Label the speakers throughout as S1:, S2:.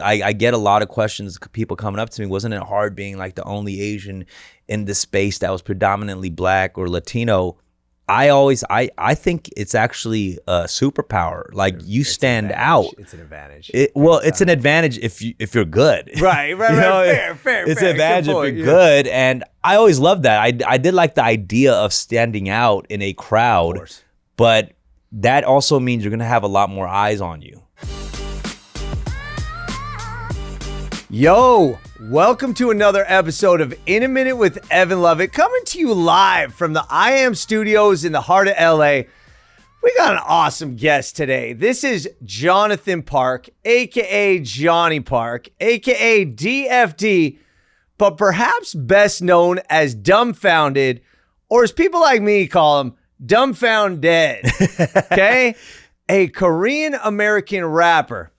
S1: I get a lot of questions, people coming up to me, wasn't it hard being like the only Asian in this space that was predominantly Black or Latino? I think it's actually a superpower. Like you stand out.
S2: It's an advantage.
S1: It's an advantage if you're good.
S2: Right. Fair.
S1: It's an advantage if you're good. And I always loved that. I did like the idea of standing out in a crowd, but that also means you're going to have a lot more eyes on you.
S2: Yo, welcome to another episode of In a Minute with Evan Lovett, coming to you live from the I Am Studios in the heart of LA. We got an awesome guest today. This is Jonnie Park, aka Jonnie Park, aka DFD, but perhaps best known as Dumbfounded, or as people like me call him, Dumbfounded. Okay? A Korean American rapper,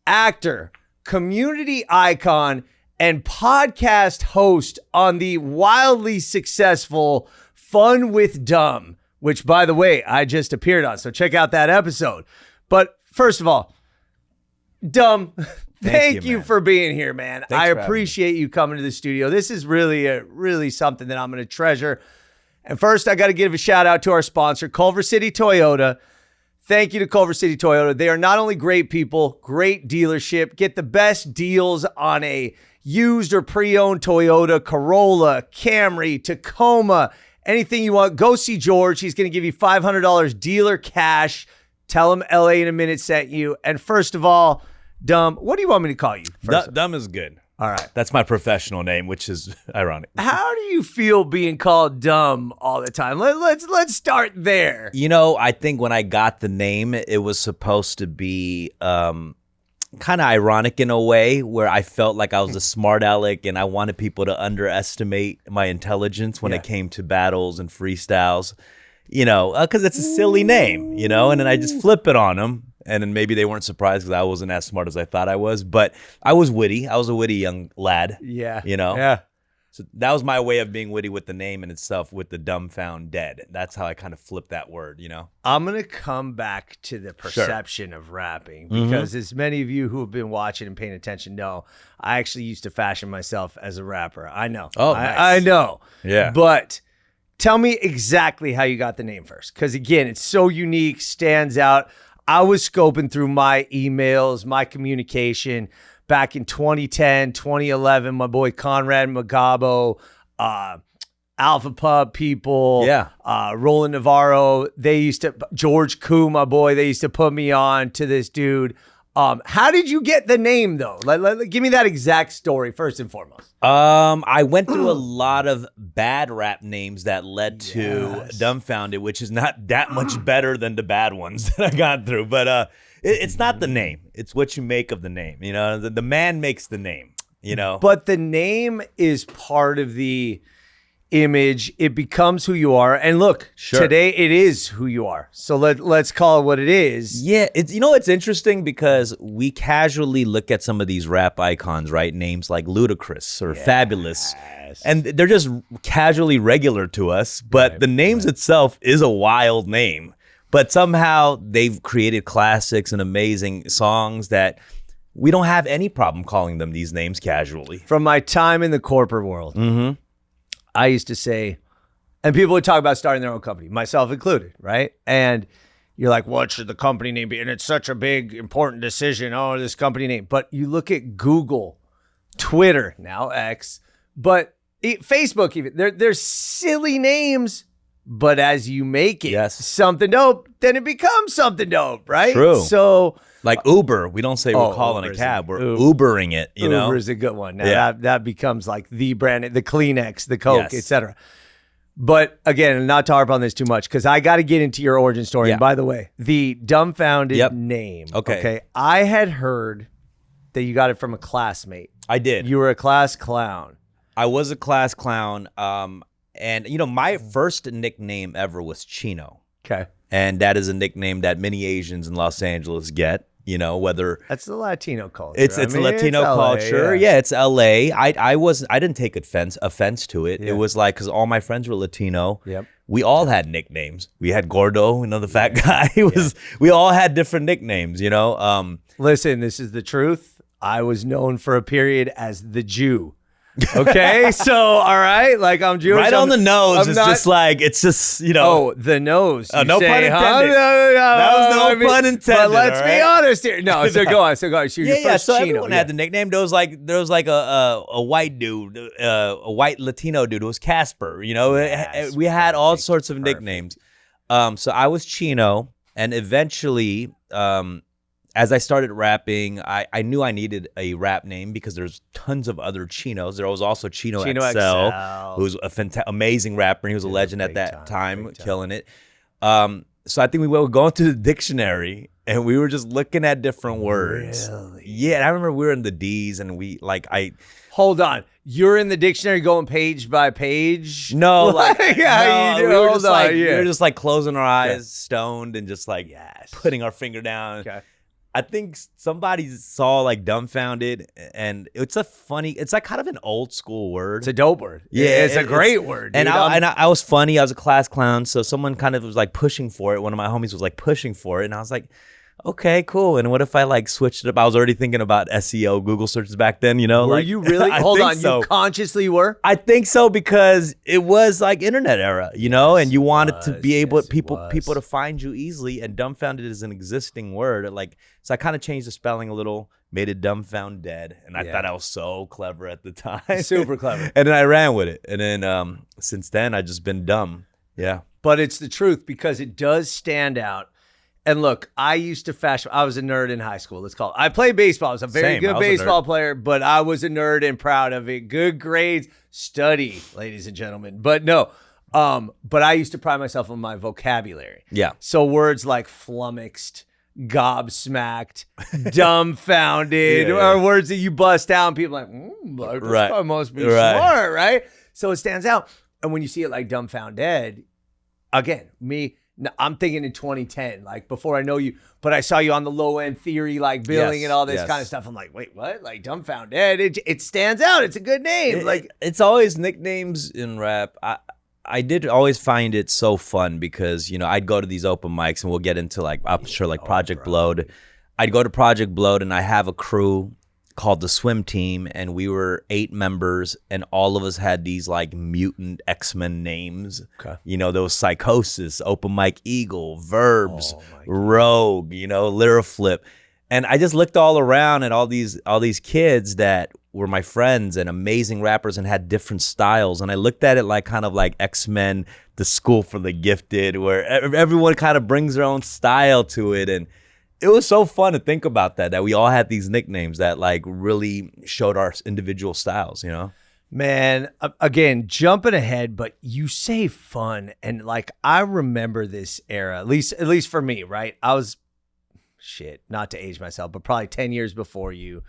S2: actor, community icon, and podcast host on the wildly successful Fun with Dumb, which, by the way, I just appeared on. So check out that episode. But first of all, Dumb, thank you for being here, man. I appreciate you coming to the studio. This is really something that I'm going to treasure. And first, I got to give a shout out to our sponsor, Culver City Toyota. Thank you to Culver City Toyota. They are not only great people, great dealership. Get the best deals on a used or pre-owned Toyota, Corolla, Camry, Tacoma, anything you want. Go see George. He's going to give you $500 dealer cash. Tell him LA in a Minute sent you. And first of all, Dumb, what do you want me to call you?
S1: Dumb is good.
S2: All right.
S1: That's my professional name, which is ironic.
S2: How do you feel being called dumb all the time? Let's start there.
S1: You know, I think when I got the name, it was supposed to be kind of ironic in a way where I felt like I was a smart aleck and I wanted people to underestimate my intelligence when it came to battles and freestyles, you know, because it's a silly name, you know, and then I just flip it on them. And then maybe they weren't surprised because I wasn't as smart as I thought I was. But I was witty. I was a witty young lad.
S2: Yeah.
S1: You know?
S2: Yeah.
S1: So that was my way of being witty with the name in itself, with the Dumbfounded. That's how I kind of flipped that word, you know?
S2: I'm going to come back to the perception of rapping because as many of you who have been watching and paying attention know, I actually used to fashion myself as a rapper. I know.
S1: Oh, nice.
S2: I know.
S1: Yeah.
S2: But tell me exactly how you got the name first. Because again, it's so unique, stands out. I was scoping through my emails, my communication back in 2010, 2011. My boy Conrad Magabo, Alpha Pub people, Roland Navarro. George Koo, my boy, they used to put me on to this dude. How did you get the name though? Give me that exact story first and foremost.
S1: I went through a lot of bad rap names that led to Dumbfounded, which is not that much better than the bad ones that I got through. But it's not the name; it's what you make of the name. You know, the man makes the name. You know,
S2: but the name is part of the image. It becomes who you are, and look, today it is who you are, so let's call it what it is.
S1: It's interesting because we casually look at some of these rap icons, right? Names like Ludacris or Fabulous, and they're just casually regular to us, but the names itself is a wild name. But somehow they've created classics and amazing songs that we don't have any problem calling them these names casually.
S2: From my time in the corporate world, I used to say, and people would talk about starting their own company, myself included, right? And you're like, what should the company name be? And it's such a big, important decision. Oh, this company name. But you look at Google, Twitter, now X, but Facebook even. There's silly names, but as you make it something dope, then it becomes something dope, right?
S1: True.
S2: So
S1: like Uber, we don't say we're calling a cab, we're Ubering it, you know?
S2: Uber's a good one. Now that becomes like the brand, the Kleenex, the Coke, etc. But again, not to harp on this too much, because I got to get into your origin story. And by the way, the Dumbfounded name. Okay. I had heard that you got it from a classmate.
S1: I did.
S2: You were a class clown.
S1: I was a class clown. And, you know, my first nickname ever was Chino.
S2: Okay.
S1: And that is a nickname that many Asians in Los Angeles get. You know, whether
S2: that's the Latino culture.
S1: It's Latino culture. Yeah, it's LA. I didn't take offense to it. It was like, because all my friends were Latino.
S2: Yep.
S1: We all had nicknames. We had Gordo, you know, the fat guy. We all had different nicknames, you know.
S2: Listen, this is the truth. I was known for a period as the Jew. Okay, so all right, like I'm Jewish.
S1: Right on the nose.
S2: It's
S1: just like, it's just,
S2: Oh, the nose.
S1: Oh, no pun intended.
S2: That
S1: was no pun intended.
S2: But let's be honest here. No, so go on. So your first
S1: so
S2: Chino.
S1: everyone had the nickname. There was like a white dude, a white Latino dude. It was Casper. We had all sorts of nicknames. So I was Chino, and eventually, as I started rapping, I knew I needed a rap name because there's tons of other Chinos. There was also Chino XL, who was a amazing rapper. He was a legend at that time, killing it. So I think we were going through the dictionary, and we were just looking at different words.
S2: Really?
S1: Yeah, and I remember we were in the D's, and
S2: Hold on. You're in the dictionary going page by page?
S1: No,
S2: we
S1: were just like closing our eyes, stoned, and just like putting our finger down.
S2: Okay.
S1: I think somebody saw like Dumbfounded, and it's like kind of an old school word.
S2: It's a dope word.
S1: Yeah,
S2: it's a great word.
S1: Dude. And I was funny. I was a class clown, so someone kind of was like pushing for it. One of my homies was like pushing for it, and I was like, okay, cool. And what if I like switched it up? I was already thinking about SEO, Google searches back then.
S2: Were you really? Hold on, you consciously were?
S1: I think so, because it was like internet era, and you wanted to be able people to find you easily. And Dumbfounded is an existing word, so I kind of changed the spelling a little, made it Dumbfounded, and I thought I was so clever at the time,
S2: super clever.
S1: And then I ran with it, and then since then I've just been dumb. Yeah,
S2: but it's the truth because it does stand out. And look, I used to fashion. I was a nerd in high school. Let's call it. I played baseball. I was a very good baseball player, but I was a nerd and proud of it. Good grades, study, ladies and gentlemen. But no, but I used to pride myself on my vocabulary.
S1: Yeah.
S2: So words like flummoxed, gobsmacked, dumbfounded, are words that you bust out and people are like, this guy must be smart, right? So it stands out. And when you see it like Dumbfounded, again, I'm thinking in 2010, like before I know you, but I saw you on the low end theory, like billing and all this kind of stuff. I'm like, wait, what? Like Dumbfounded. It stands out. It's a good name.
S1: It's always nicknames in rap. I did always find it so fun because, I'd go to these open mics, and we'll get into Project Blowed. I'd go to Project Blowed, and I have a crew called the Swim Team, and we were 8 members, and all of us had these like mutant X-Men names. Okay. There was Psychosis, Open Mic Eagle, Verbs, Rogue, Lyraflip. And I just looked all around at all these kids that were my friends and amazing rappers and had different styles. And I looked at it like kind of like X-Men, the School for the Gifted, where everyone kind of brings their own style to it. And it was so fun to think about that we all had these nicknames that like really showed our individual styles,
S2: Man, again, jumping ahead, but you say fun. And like, I remember this era, at least for me, right? I was, not to age myself, but probably 10 years before you,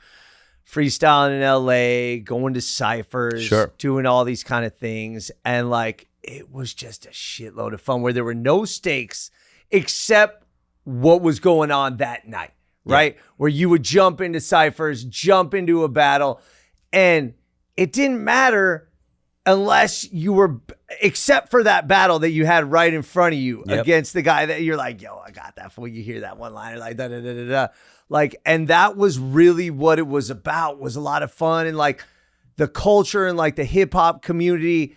S2: freestyling in LA, going to ciphers, doing all these kind of things. And like, it was just a shitload of fun where there were no stakes except what was going on that night, right? Where you would jump into ciphers, jump into a battle, and it didn't matter unless you were, except for that battle that you had right in front of you against the guy that you're like, yo, I got that fool. You hear that one liner like da da da da da. Like, and that was really what it was about, was a lot of fun and like the culture and like the hip hop community.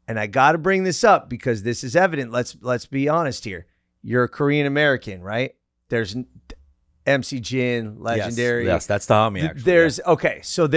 S2: And I got to bring this up because this is evident. Let's be honest here. You're a Korean American, right? There's MC Jin, legendary.
S1: Yes, that's the homie. Actually,
S2: so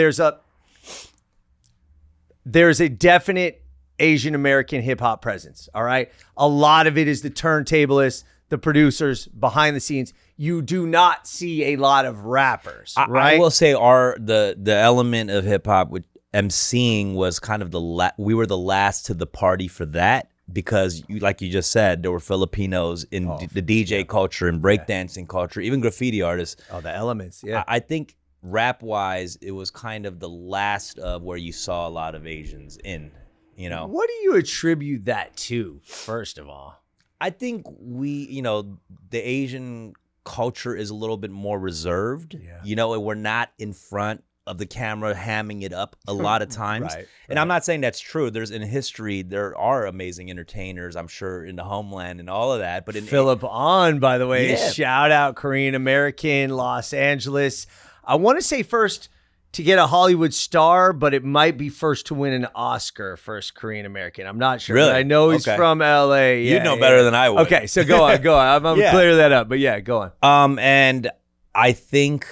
S2: there's a definite Asian American hip hop presence. All right, a lot of it is the turntablists, the producers, behind the scenes. You do not see a lot of rappers, right?
S1: I will say the element of hip hop with MCing was kind of we were the last to the party for that. Because, like you just said, there were Filipinos in the DJ culture and breakdancing culture, even graffiti artists.
S2: Oh, the elements, yeah.
S1: I think rap-wise, it was kind of the last of where you saw a lot of Asians in,
S2: What do you attribute that to, first of all?
S1: I think the Asian culture is a little bit more reserved. Yeah. We're not in front of the camera hamming it up a lot of times. And I'm not saying that's true. In history, there are amazing entertainers, I'm sure, in the homeland and all of that. But
S2: Philip On, by the way, shout out Korean American, Los Angeles. I want to say first to get a Hollywood star, but it might be first to win an Oscar, first Korean American. I'm not sure.
S1: Really?
S2: But I know he's from LA.
S1: You'd know better than I would.
S2: Okay, so go on. I'm gonna clear that up. But yeah, go on.
S1: And I think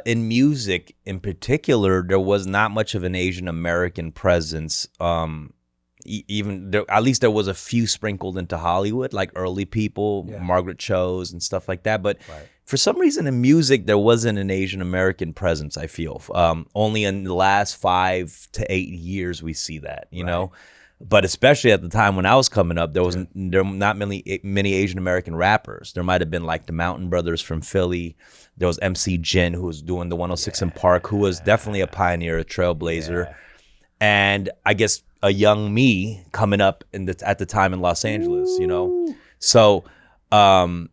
S1: in music in particular, there was not much of an Asian American presence. Even there, at least there was a few sprinkled into Hollywood, like early people, Margaret Cho's and stuff like that. But for some reason in music, there wasn't an Asian American presence, I feel. Only in the last 5 to 8 years we see that, you know. But especially at the time when I was coming up, there were not many Asian American rappers. There might have been like the Mountain Brothers from Philly. There was MC Jin, who was doing the 106 in Park, who was definitely a pioneer, a trailblazer. And I guess a young me coming up at the time in Los Angeles, you know. So, and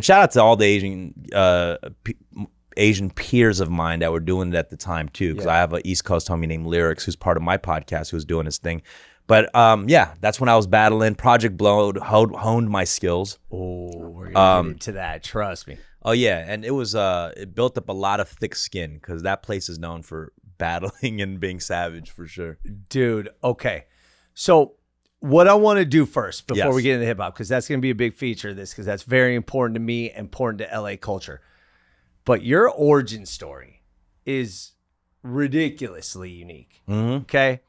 S1: shout out to all the Asian peers of mine that were doing it at the time too, because I have an East Coast homie named Lyrics, who's part of my podcast, who's doing his thing. But that's when I was battling. Project Blowed honed my skills.
S2: Oh, we're gonna get into that. Trust me.
S1: Oh yeah, and it was it built up a lot of thick skin because that place is known for battling and being savage for sure.
S2: Dude, okay. So what I want to do first before we get into hip hop, because that's going to be a big feature of this, because that's very important to me, important to LA culture. But your origin story is ridiculously unique. Okay.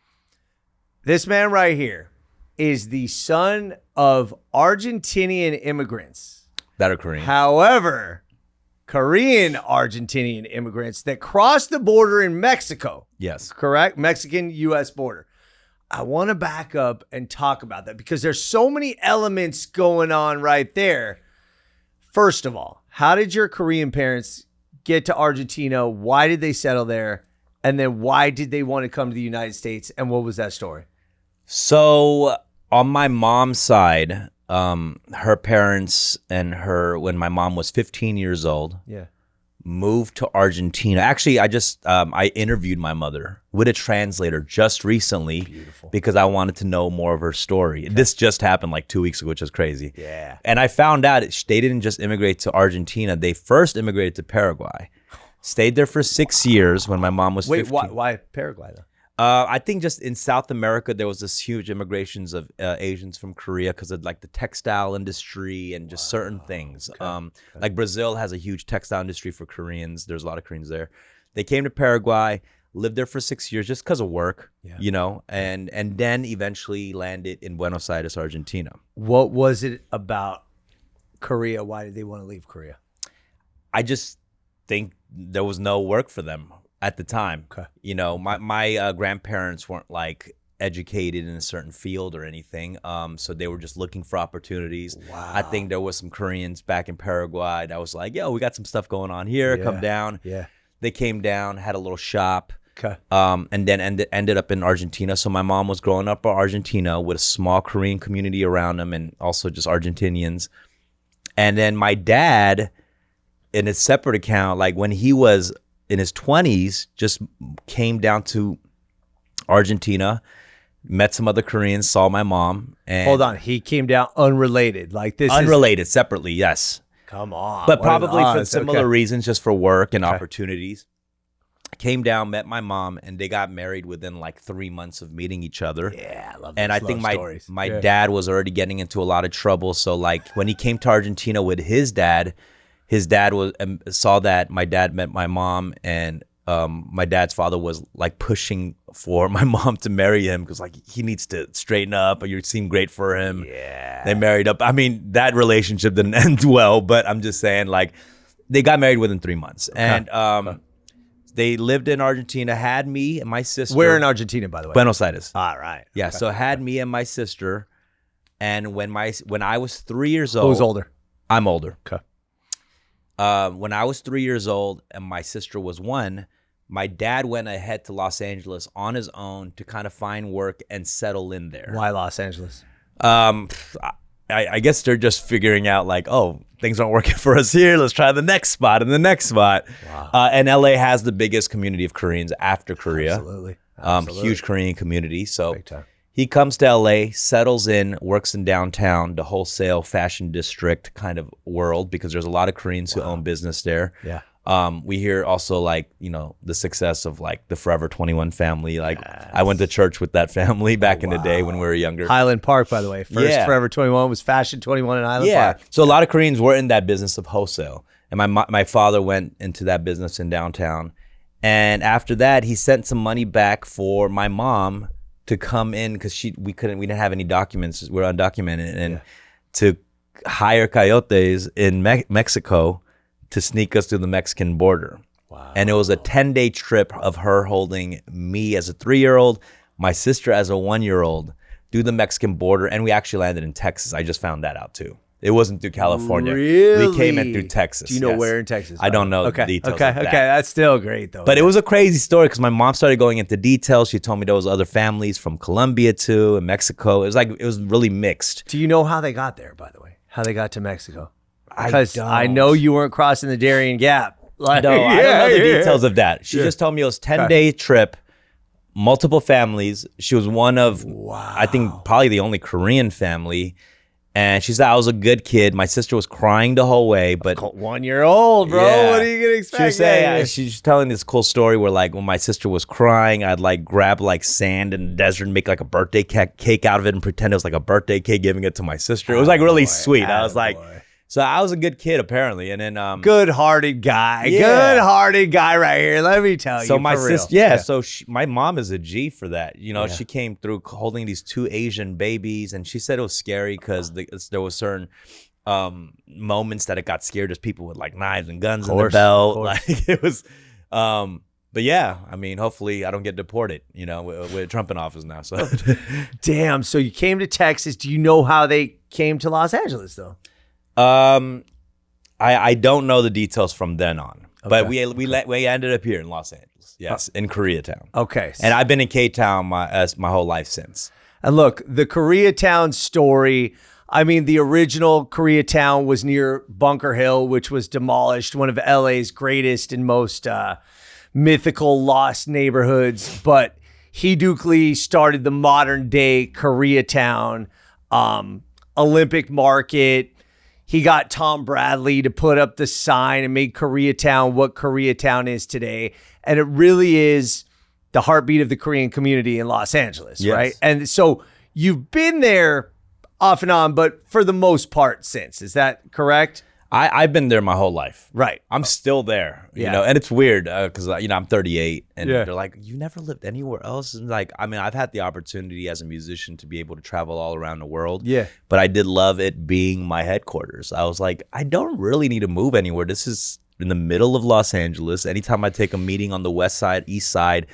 S2: This man right here is the son of Argentinian immigrants
S1: that are Korean.
S2: However, Korean Argentinian immigrants that crossed the border in Mexico.
S1: Yes.
S2: Correct? Mexican-U.S. border. I want to back up and talk about that because there's so many elements going on right there. First of all, how did your Korean parents get to Argentina? Why did they settle there? And then why did they want to come to the United States? And what was that story?
S1: So on my mom's side, her parents and her, when my mom was 15 years old, moved to Argentina. Actually, I interviewed my mother with a translator just recently because I wanted to know more of her story. Okay. This just happened like 2 weeks ago, which is crazy. Yeah. And I found out they didn't just immigrate to Argentina. They first immigrated to Paraguay. Stayed there for 6 years when my mom was 15.
S2: Wait, why Paraguay though?
S1: I think just in South America, there was this huge immigrations of Asians from Korea because of like the textile industry and just certain things. Okay. Like Brazil has a huge textile industry for Koreans. There's a lot of Koreans there. They came to Paraguay, lived there for 6 years just because of work, you know, and then eventually landed in Buenos Aires, Argentina.
S2: What was it about Korea? Why did they want to leave Korea?
S1: I just think there was no work for them at the time. Okay. You know, my grandparents weren't like educated in a certain field or anything. So they were just looking for opportunities. Wow. I think there was some Koreans back in Paraguay that was like, yo, we got some stuff going on here. Come down. Yeah. They came down, had a little shop. Okay. And then ended up in Argentina. So my mom was growing up in Argentina with a small Korean community around them and also just Argentinians. And then my dad, in a separate account, like when he was in his 20s, just came down to Argentina, met some other Koreans, saw my mom. And
S2: hold on, he came down unrelated, like this?
S1: Unrelated, separately, yes.
S2: Come on,
S1: but probably for similar reasons, just for work and opportunities. Came down, met my mom, and they got married within like 3 months of meeting each other. Yeah, I love. And I think my dad was already getting into a lot of trouble. So like when he came to Argentina with his dad was saw that my dad met my mom, and my dad's father was like pushing for my mom to marry him because like he needs to straighten up. You seem great for him. Yeah, they married up. I mean, that relationship didn't end well, but I'm just saying like they got married within 3 months, and they lived in Argentina. Had me and my sister.
S2: Where in Argentina, by the way?
S1: Buenos Aires.
S2: All right.
S1: Yeah. Okay. So had me and my sister, and when I was 3 years old.
S2: Who's older?
S1: I'm older.
S2: Okay.
S1: When I was 3 years old and my sister was 1, my dad went ahead to Los Angeles on his own to kind of find work and settle in there.
S2: Why Los Angeles?
S1: I guess they're just figuring out like, oh, things aren't working for us here. Let's try the next spot and the next spot. Wow. And LA has the biggest community of Koreans after Korea.
S2: Absolutely.
S1: Huge Korean community. So he comes to LA, settles in, works in downtown, the wholesale fashion district kind of world, because there's a lot of Koreans who own business there. Yeah. We hear also like, the success of like the Forever 21 family. Like I went to church with that family back in the day when we were younger.
S2: Highland Park, by the way. First Forever 21 was Fashion 21 in Highland Park.
S1: So a lot of Koreans were in that business of wholesale. And my father went into that business in downtown. And after that, he sent some money back for my mom to come in because we didn't have any documents. We're undocumented. And to hire coyotes in Mexico to sneak us through the Mexican border. Wow. And it was a 10-day trip of her holding me as a 3-year-old, my sister as a 1-year-old, through the Mexican border. And we actually landed in Texas. I just found that out too. It wasn't through California.
S2: Really?
S1: We came in through Texas.
S2: Do you know where in Texas?
S1: I don't know the details of that.
S2: Okay, that's still great though.
S1: But it was a crazy story because my mom started going into details. She told me there was other families from Colombia too, and Mexico. It was really mixed.
S2: Do you know how they got there, by the way? How they got to Mexico?
S1: I
S2: Because I know you weren't crossing the Darien Gap. Like,
S1: No, I don't know the details of that. She just told me it was a 10-day trip, multiple families. She was one of, I think, probably the only Korean family. And she said, I was a good kid. My sister was crying the whole way. But
S2: 1-year-old, bro.
S1: Yeah.
S2: What are you going to expect?
S1: She was saying, she's telling this cool story where, like, when my sister was crying, I'd, like, grab, like, sand in the desert and make, like, a birthday cake out of it and pretend it was, like, a birthday cake, giving it to my sister. It was, like, really sweet. I was like... So I was a good kid, apparently, and then
S2: good-hearted guy, good-hearted guy right here. Let me tell you.
S1: So my
S2: for real.
S1: sister, so my mom is a G for that. She came through holding these 2 Asian babies, and she said it was scary because there was certain moments that it got scared. There's people with like knives and guns in the belt. Like it was, but yeah, I mean, hopefully I don't get deported. With Trump in office now. So,
S2: damn. So you came to Texas. Do you know how they came to Los Angeles though?
S1: I don't know the details from then on, but we ended up here in Los Angeles. Yes, in Koreatown.
S2: Okay,
S1: and I've been in K-Town my whole life since.
S2: And look, the Koreatown story. I mean, the original Koreatown was near Bunker Hill, which was demolished. One of LA's greatest and most mythical lost neighborhoods. But Hee-Duke started the modern day Koreatown, Olympic Market. He got Tom Bradley to put up the sign and make Koreatown what Koreatown is today. And it really is the heartbeat of the Korean community in Los Angeles, right? And so you've been there off and on, but for the most part since. Is that correct?
S1: I've been there my whole life.
S2: Right.
S1: I'm still there, and it's weird because, I'm 38 and they're like, you never lived anywhere else? And like, I mean, I've had the opportunity as a musician to be able to travel all around the world. Yeah. But I did love it being my headquarters. I was like, I don't really need to move anywhere. This is in the middle of Los Angeles. Anytime I take a meeting on the west side, east side,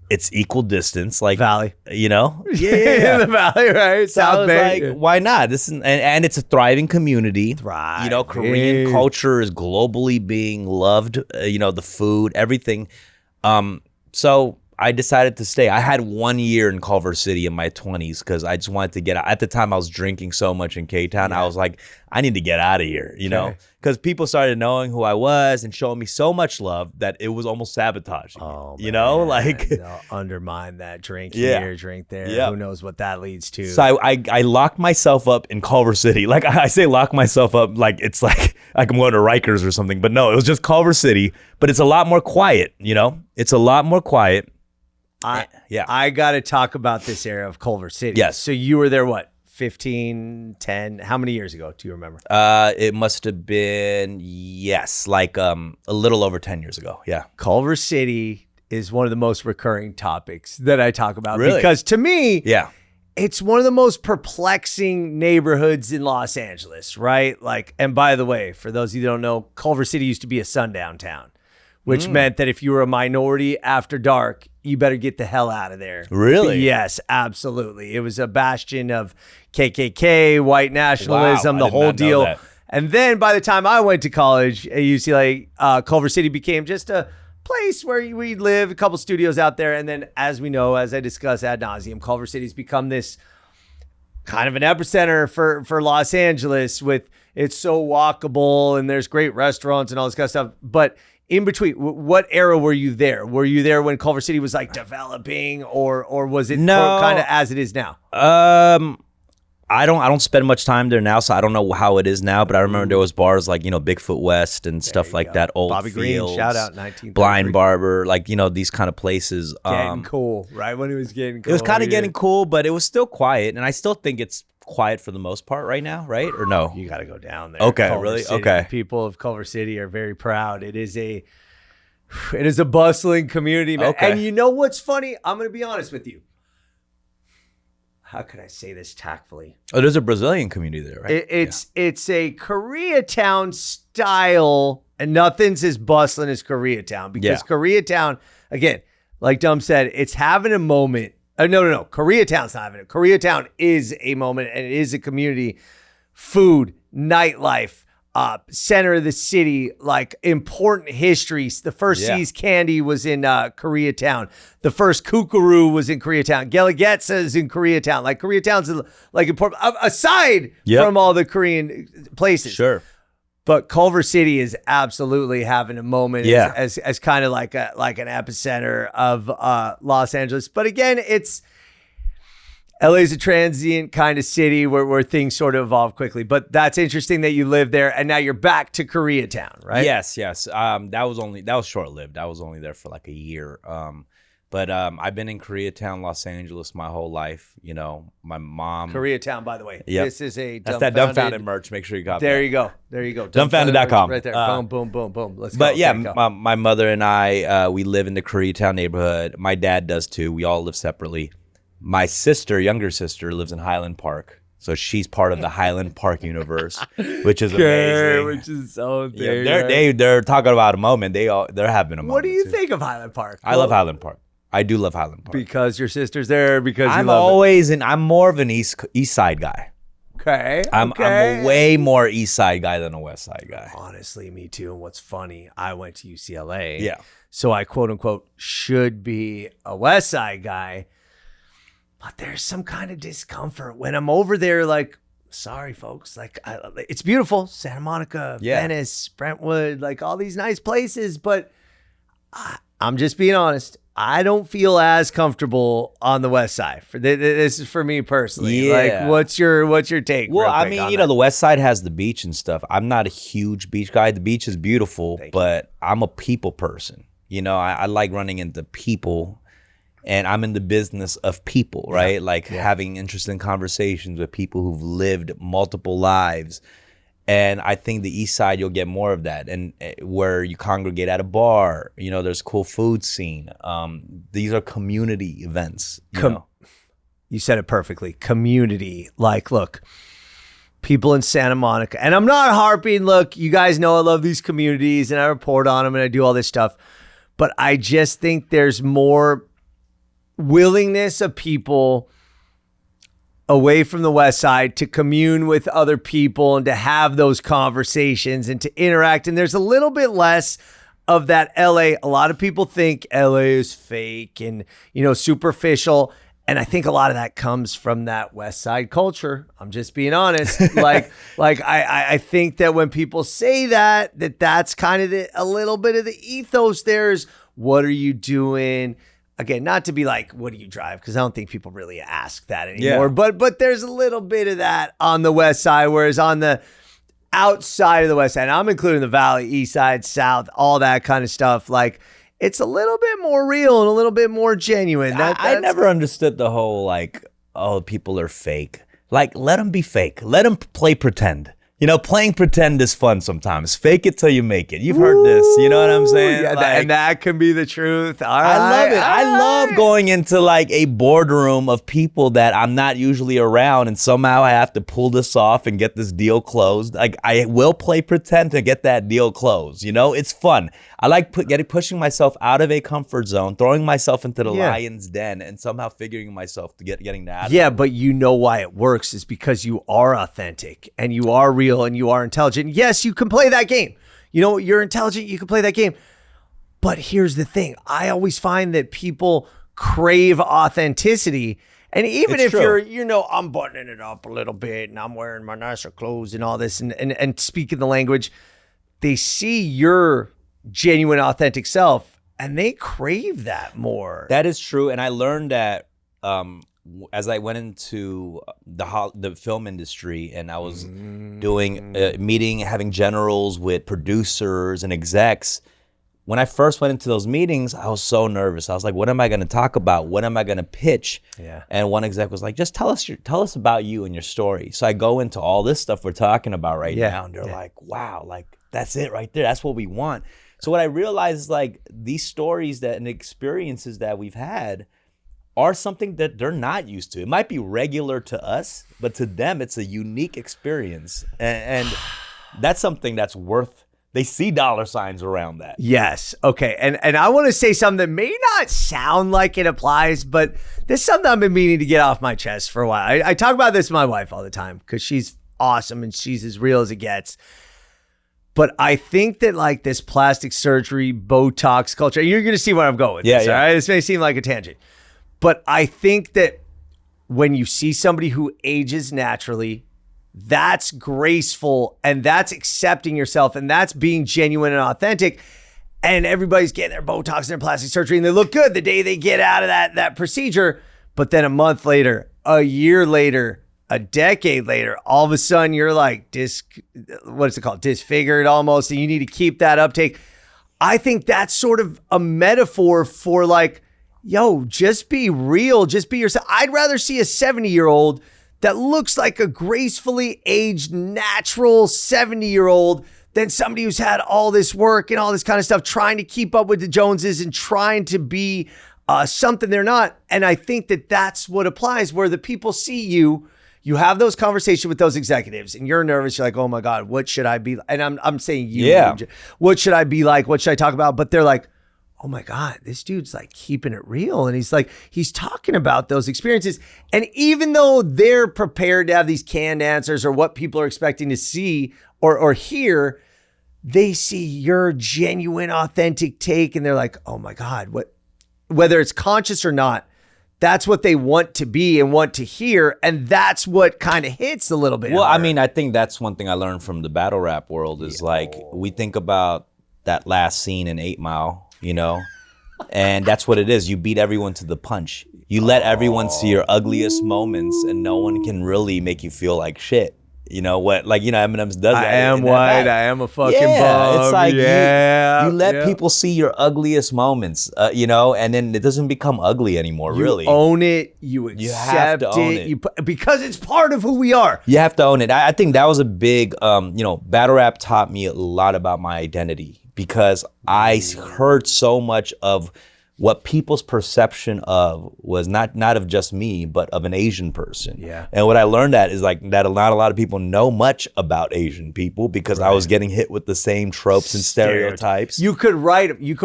S1: it's equal distance, like
S2: Valley,
S1: Yeah,
S2: the Valley, right?
S1: So South Bay. Like, why not? This is and it's a thriving community. Korean culture is globally being loved. The food, everything. So I decided to stay. I had 1 year in Culver City in my 20s because I just wanted to get out. At the time, I was drinking so much in K-Town. I was like, I need to get out of here, because people started knowing who I was and showing me so much love that it was almost sabotaging.
S2: They'll undermine that drink here, drink there. Who knows what that leads to?
S1: So I locked myself up in Culver City. Like I say, lock myself up like it's like I'm going to Rikers or something. But no, it was just Culver City. But it's a lot more quiet. It's a lot more quiet.
S2: I got to talk about this era of Culver City.
S1: Yes.
S2: So you were there, what, 15, 10? How many years ago? Do you remember?
S1: It must have been, like a little over 10 years ago. Yeah.
S2: Culver City is one of the most recurring topics that I talk about.
S1: Really?
S2: Because to me, it's one of the most perplexing neighborhoods in Los Angeles, right? Like, and by the way, for those of you who don't know, Culver City used to be a sundown town, which meant that if you were a minority after dark, you better get the hell out of there.
S1: Really?
S2: Yes, absolutely. It was a bastion of KKK, white nationalism, the whole deal. And then by the time I went to college at UCLA, Culver City became just a place where we'd live, a couple studios out there. And then as we know, as I discuss ad nauseum, Culver City's become this kind of an epicenter for Los Angeles with it's so walkable and there's great restaurants and all this kind of stuff. But in between, what era were you there? Were you there when Culver City was like developing or was it kind of as it is now?
S1: I don't spend much time there now, so I don't know how it is now. But I remember there was bars like Bigfoot West and stuff like that. Old
S2: Bobby
S1: Fields,
S2: Green, shout out 1933.
S1: Blind Barber, like these kind of places.
S2: Getting cool, right when it was getting cool.
S1: It was kind of getting cool, but it was still quiet, and I still think it's quiet for the most part right now, right? Or no?
S2: You got to go down there.
S1: Okay,
S2: Culver
S1: really?
S2: City.
S1: Okay.
S2: People of Culver City are very proud. It is a bustling community, man.
S1: Okay.
S2: And you know what's funny? I'm going to be honest with you. How can I say this tactfully?
S1: Oh, there's a Brazilian community there, right?
S2: It's a Koreatown style, and nothing's as bustling as Koreatown because Koreatown, again, like Dumb said, it's having a moment. No. Koreatown's not having it. Koreatown is a moment, and it is a community. Food, nightlife, center of the city, like important histories. The first See's Candy was in Koreatown. The first Kookaroo was in Koreatown. Gelagetsa is in Koreatown. Like Koreatown's like important aside from all the Korean places.
S1: Sure.
S2: But Culver City is absolutely having a moment as kind of like an epicenter of Los Angeles. But again, LA's a transient kind of city where things sort of evolve quickly. But that's interesting that you live there and now you're back to Koreatown, right?
S1: Yes. That was short lived. I was only there for like a year. But I've been in Koreatown, Los Angeles my whole life. My mom.
S2: Koreatown, by the way.
S1: Yep.
S2: This is
S1: That's that Dumbfounded merch. Make sure you got
S2: There
S1: that.
S2: you go. There you go.
S1: Dumbfounded.com.
S2: Right there. Boom. Let's go.
S1: But yeah,
S2: Okay, go.
S1: my mother and I, we live in the Koreatown neighborhood. My dad does too. We all live separately. My younger sister, lives in Highland Park. So she's part of the Highland Park universe, which is amazing.
S2: Which is so
S1: They're talking about a moment. They're having a moment.
S2: What do you
S1: too.
S2: think of Highland Park?
S1: I love Highland Park. I do love Highland Park.
S2: Because your sister's there, because
S1: I'm more of an east side guy.
S2: Okay.
S1: I'm a way more east side guy than a west side guy.
S2: Honestly, me too. And what's funny, I went to UCLA.
S1: Yeah.
S2: So I quote unquote should be a west side guy. But there's some kind of discomfort when I'm over there. Like, sorry, folks. Like, it's beautiful. Santa Monica, Venice, Brentwood, like all these nice places. But I'm just being honest. I don't feel as comfortable on the west side. This is for me personally.
S1: Yeah.
S2: Like, what's your take?
S1: Well, I mean, the west side has the beach and stuff. I'm not a huge beach guy. The beach is beautiful, but I'm a people person. I like running into people. And I'm in the business of people, right? Having interesting conversations with people who've lived multiple lives. And I think the east side, you'll get more of that. And where you congregate at a bar, there's cool food scene. These are community events.
S2: You said it perfectly. Community. Like, look, people in Santa Monica. And I'm not harping. Look, you guys know I love these communities and I report on them and I do all this stuff. But I just think there's more willingness of people away from the west side to commune with other people and to have those conversations and to interact. And there's a little bit less of that LA. A lot of people think LA is fake and, superficial. And I think a lot of that comes from that west side culture. I'm just being honest. I think that when people say that's kind of a little bit of the ethos there is, what are you doing? Again, not to be like, what do you drive? Because I don't think people really ask that anymore.
S1: Yeah.
S2: But there's a little bit of that on the west side, whereas on the outside of the west side, I'm including the valley, east side, south, all that kind of stuff. Like, it's a little bit more real and a little bit more genuine.
S1: I never understood the whole people are fake. Like, let them be fake. Let them play pretend. Playing pretend is fun sometimes. Fake it till you make it. You've heard this. You know what I'm saying?
S2: Yeah, and that can be the truth. All right,
S1: I love it. I love going into a boardroom of people that I'm not usually around, and somehow I have to pull this off and get this deal closed. Like, I will play pretend to get that deal closed. It's fun. I like pushing myself out of a comfort zone, throwing myself into the lion's den, and somehow figuring myself to getting that.
S2: Yeah, but why it works is because you are authentic and you are real and you are intelligent. Yes, you can play that game. You're intelligent, you can play that game. But here's the thing. I always find that people crave authenticity. And even if you're, I'm buttoning it up a little bit and I'm wearing my nicer clothes and all this and speaking the language, they see your genuine, authentic self and they crave that more.
S1: That is true. And I learned that as I went into the film industry and I was doing meeting, having generals with producers and execs, when I first went into those meetings, I was so nervous. I was like, what am I going to talk about? What am I going to pitch?
S2: Yeah.
S1: And one exec was like, just tell us about you and your story. So I go into all this stuff we're talking about right now, and they're like, wow, like that's it right there. That's what we want. So what I realized is like these stories and experiences that we've had are something that they're not used to. It might be regular to us, but to them, it's a unique experience. And that's something that's worth. They see dollar signs around that.
S2: Yes. Okay. And I want to say something that may not sound like it applies, but this is something I've been meaning to get off my chest for a while. I talk about this with my wife all the time because she's awesome and she's as real as it gets. But I think that like this plastic surgery, Botox culture, you're going to see where I'm going with this, all right? This may seem like a tangent. But I think that when you see somebody who ages naturally, that's graceful and that's accepting yourself and that's being genuine and authentic. And everybody's getting their Botox and their plastic surgery and they look good the day they get out of that procedure. But then a month later, a year later, a decade later, all of a sudden you're like disfigured almost, and you need to keep that uptake. I think that's sort of a metaphor for like, yo, just be real, just be yourself. I'd rather see a 70-year-old that looks like a gracefully aged, natural 70-year-old than somebody who's had all this work and all this kind of stuff, trying to keep up with the Joneses and trying to be something they're not. And I think that that's what applies, where the people see you, you have those conversations with those executives and you're nervous. You're like, oh my God, what should I be? And I'm saying what should I be like? What should I talk about? But they're like, oh my God, this dude's like keeping it real. And he's talking about those experiences. And even though they're prepared to have these canned answers or what people are expecting to see or hear, they see your genuine, authentic take. And they're like, oh my God, whether it's conscious or not, that's what they want to be and want to hear. And that's what kind of hits a little bit.
S1: Well,
S2: harder.
S1: I mean, I think that's one thing I learned from the battle rap world is like, we think about that last scene in 8 Mile, you know, and that's what it is. You beat everyone to the punch. You let everyone see your ugliest moments and no one can really make you feel like shit. You know what? Like, you know, Eminem's does that.
S2: I am white. I am a fucking bum.
S1: It's like you let people see your ugliest moments, you know, and then it doesn't become ugly anymore, really.
S2: You own it. You accept it. Because it's part of who we are.
S1: You have to own it. I think that was a big, you know, battle rap taught me a lot about my identity because I heard so much of what people's perception of was not of just me, but of an Asian person.
S2: Yeah.
S1: And what I learned that is like that not a lot of people know much about Asian people because I was getting hit with the same tropes and stereotypes.
S2: You could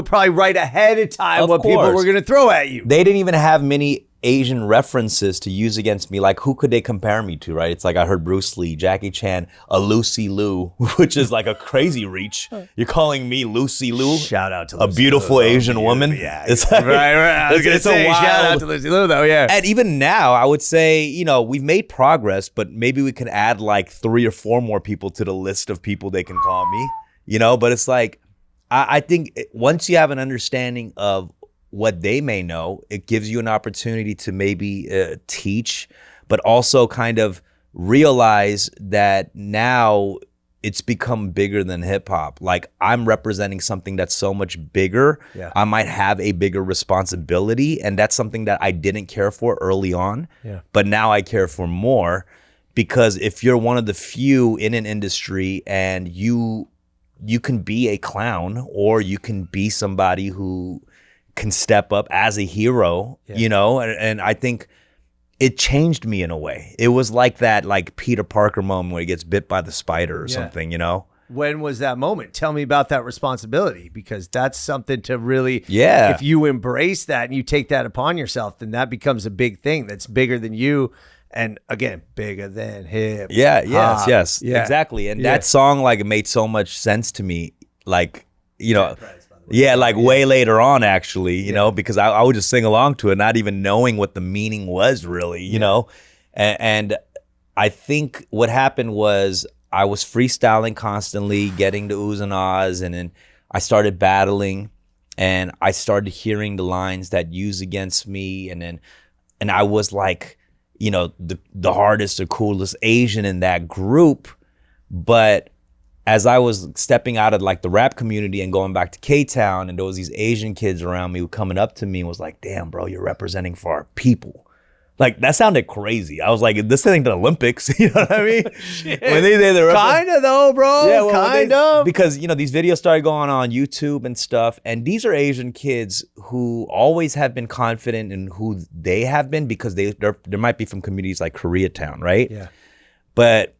S2: probably write ahead of time what people were gonna throw at you.
S1: They didn't even have many Asian references to use against me. Like, who could they compare me to, right? It's like I heard Bruce Lee, Jackie Chan, a Lucy Liu, which is like a crazy reach. You're calling me Lucy Liu?
S2: Shout out to
S1: a
S2: Lucy
S1: beautiful
S2: Liu.
S1: Asian woman?
S2: Yeah,
S1: it's like,
S2: right. I was gonna say, shout out to Lucy Liu, though. Yeah.
S1: And even now, I would say, you know, we've made progress, but maybe we could add like 3 or 4 more people to the list of people they can call me. You know, but it's like I think once you have an understanding of what they may know, it gives you an opportunity to maybe teach, but also kind of realize that now it's become bigger than hip hop. Like I'm representing something that's so much bigger.
S2: Yeah.
S1: I might have a bigger responsibility, and that's something that I didn't care for early on, but now I care for more because if you're one of the few in an industry and you can be a clown or you can be somebody who can step up as a hero, you know, and I think it changed me in a way. It was like that, like Peter Parker moment where he gets bit by the spider or something, you know?
S2: When was that moment? Tell me about that responsibility, because that's something to really,
S1: if
S2: you embrace that and you take that upon yourself, then that becomes a big thing that's bigger than you. And again, bigger than hip.
S1: Yes, exactly. And that song, like, it made so much sense to me, like, you know, like way later on, actually, you know, because I would just sing along to it, not even knowing what the meaning was really, you know. And I think what happened was I was freestyling constantly, getting the oohs and ahs, and then I started battling, and I started hearing the lines that used against me, and then and I was like, the hardest or coolest Asian in that group. But as I was stepping out of like the rap community and going back to K-Town, and there was these Asian kids around me who coming up to me and was like, damn, bro, you're representing for our people. Like, that sounded crazy. I was like, this ain't the Olympics. You know what I mean? When they
S2: kind of though, bro. Yeah, well, kind of.
S1: Because, these videos started going on YouTube and stuff. And these are Asian kids who always have been confident in who they have been, because they might be from communities like Koreatown, right?
S2: Yeah.
S1: But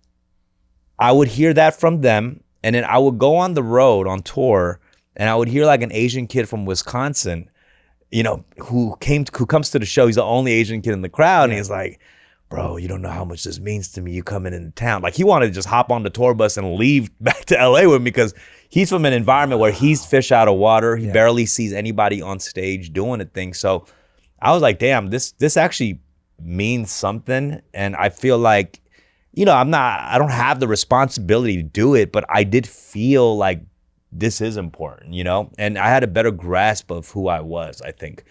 S1: I would hear that from them. And then I would go on the road on tour, and I would hear like an Asian kid from Wisconsin, who comes to the show. He's the only Asian kid in the crowd. And he's like, bro, you don't know how much this means to me, you coming into town. Like, he wanted to just hop on the tour bus and leave back to LA with me, because he's from an environment where he's fish out of water. He barely sees anybody on stage doing a thing. So I was like, damn, this actually means something. And I feel like, I don't have the responsibility to do it, but I did feel like this is important, and I had a better grasp of who I was, I think.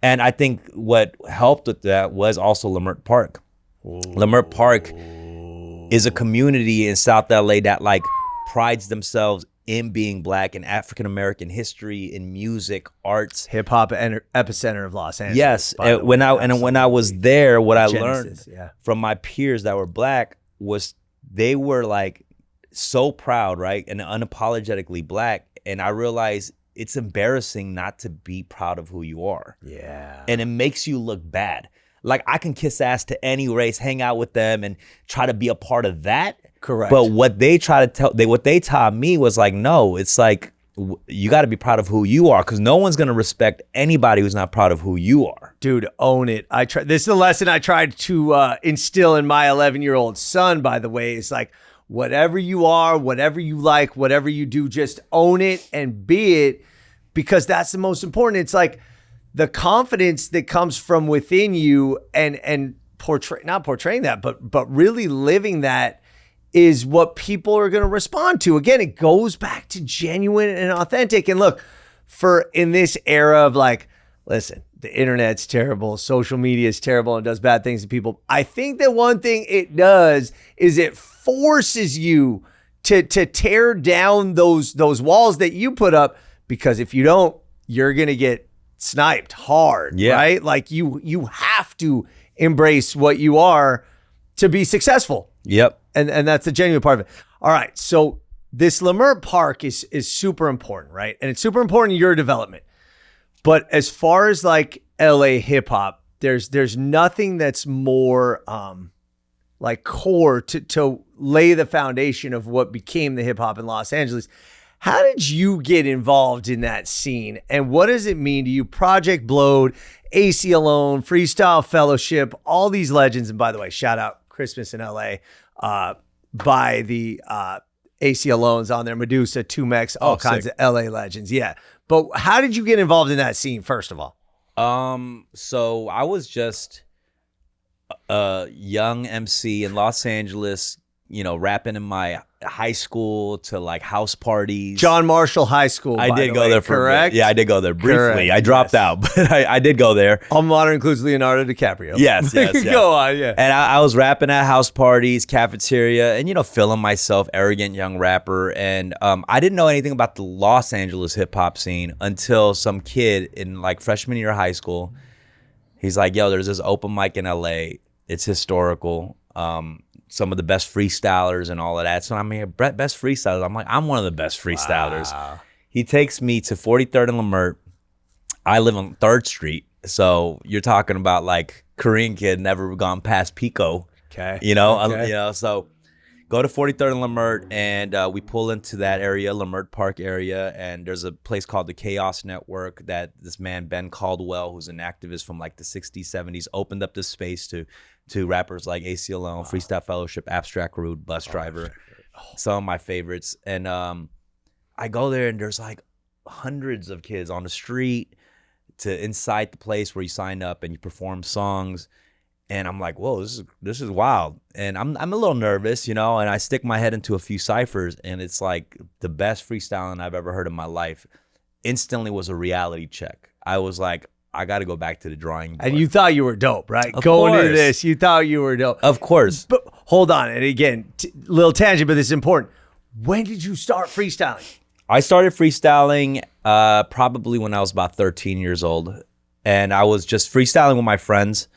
S1: And I think what helped with that was also Lovett Park. Lovett Park is a community in South LA that like prides themselves in being Black, in African American history, in music, arts,
S2: hip hop epicenter of Los Angeles.
S1: Yes, and when I was there, what I learned from my peers that were Black was they were like so proud, right, and unapologetically Black. And I realized it's embarrassing not to be proud of who you are.
S2: Yeah.
S1: And it makes you look bad. Like, I can kiss ass to any race, hang out with them, and try to be a part of that.
S2: Correct.
S1: But what they taught me was like, no, it's like, you got to be proud of who you are, because no one's going to respect anybody who's not proud of who you are.
S2: Dude, own it. This is the lesson I tried to instill in my 11-year-old son, by the way. It's like, whatever you are, whatever you like, whatever you do, just own it and be it, because that's the most important. It's like the confidence that comes from within you, and not portraying that, but really living that is what people are going to respond to. Again, it goes back to genuine and authentic. And look, in this era of like, listen, the internet's terrible, social media is terrible, and does bad things to people. I think that one thing it does is it forces you to tear down those walls that you put up, because if you don't, you're gonna get sniped hard, right? Like you have to embrace what you are to be successful.
S1: Yep.
S2: And that's the genuine part of it. All right, so this Lovett Park is super important, right? And it's super important in your development. But as far as like LA hip hop, there's nothing that's more like core to lay the foundation of what became the hip hop in Los Angeles. How did you get involved in that scene, and what does it mean to you? Project Blowed, AC Alone, Freestyle Fellowship, all these legends. And by the way, shout out Christmas in LA by the AC Alones on there, Medusa, 2Mex, all kinds of LA legends. Yeah. But how did you get involved in that scene, first of all?
S1: So I was just a young MC in Los Angeles, rapping in my high school to like house parties.
S2: John Marshall High School.
S1: I did go there for
S2: correct.
S1: Yeah, I did go there briefly. Correct. I dropped out, but I did go there.
S2: Alma mater includes Leonardo DiCaprio.
S1: Yes.
S2: Go on, yeah.
S1: And I was rapping at house parties, cafeteria, and feeling myself, arrogant young rapper. And I didn't know anything about the Los Angeles hip hop scene until some kid in like freshman year of high school. He's like, "Yo, there's this open mic in LA. It's historical. Some of the best freestylers and all of that." So I'm here, best freestylers. I'm like, I'm one of the best freestylers. Wow. He takes me to 43rd and Lamert. I live on 3rd Street. So you're talking about like Korean kid, never gone past Pico.
S2: Okay.
S1: So go to 43rd and Lamert, and we pull into that area, Lovett Park area. And there's a place called the Chaos Network that this man, Ben Caldwell, who's an activist from like the 60s, 70s, opened up this space to rappers like AC Alone, Freestyle Fellowship, Abstract Rude, Bus Driver, some of my favorites. And I go there, and there's like hundreds of kids on the street to inside the place where you sign up and you perform songs. And I'm like, whoa, this is wild. And I'm a little nervous, and I stick my head into a few ciphers, and it's like the best freestyling I've ever heard in my life. Instantly was a reality check. I was like,
S2: I
S1: got to go back to the drawing board.
S2: And you thought you were dope, right?
S1: Of
S2: Going
S1: course.
S2: into this, you thought you were dope.
S1: Of course.
S2: But hold on. And again, little tangent, but this is important. When did you start freestyling?
S1: I started freestyling probably when I was about 13 years old. And I was just freestyling with my friends,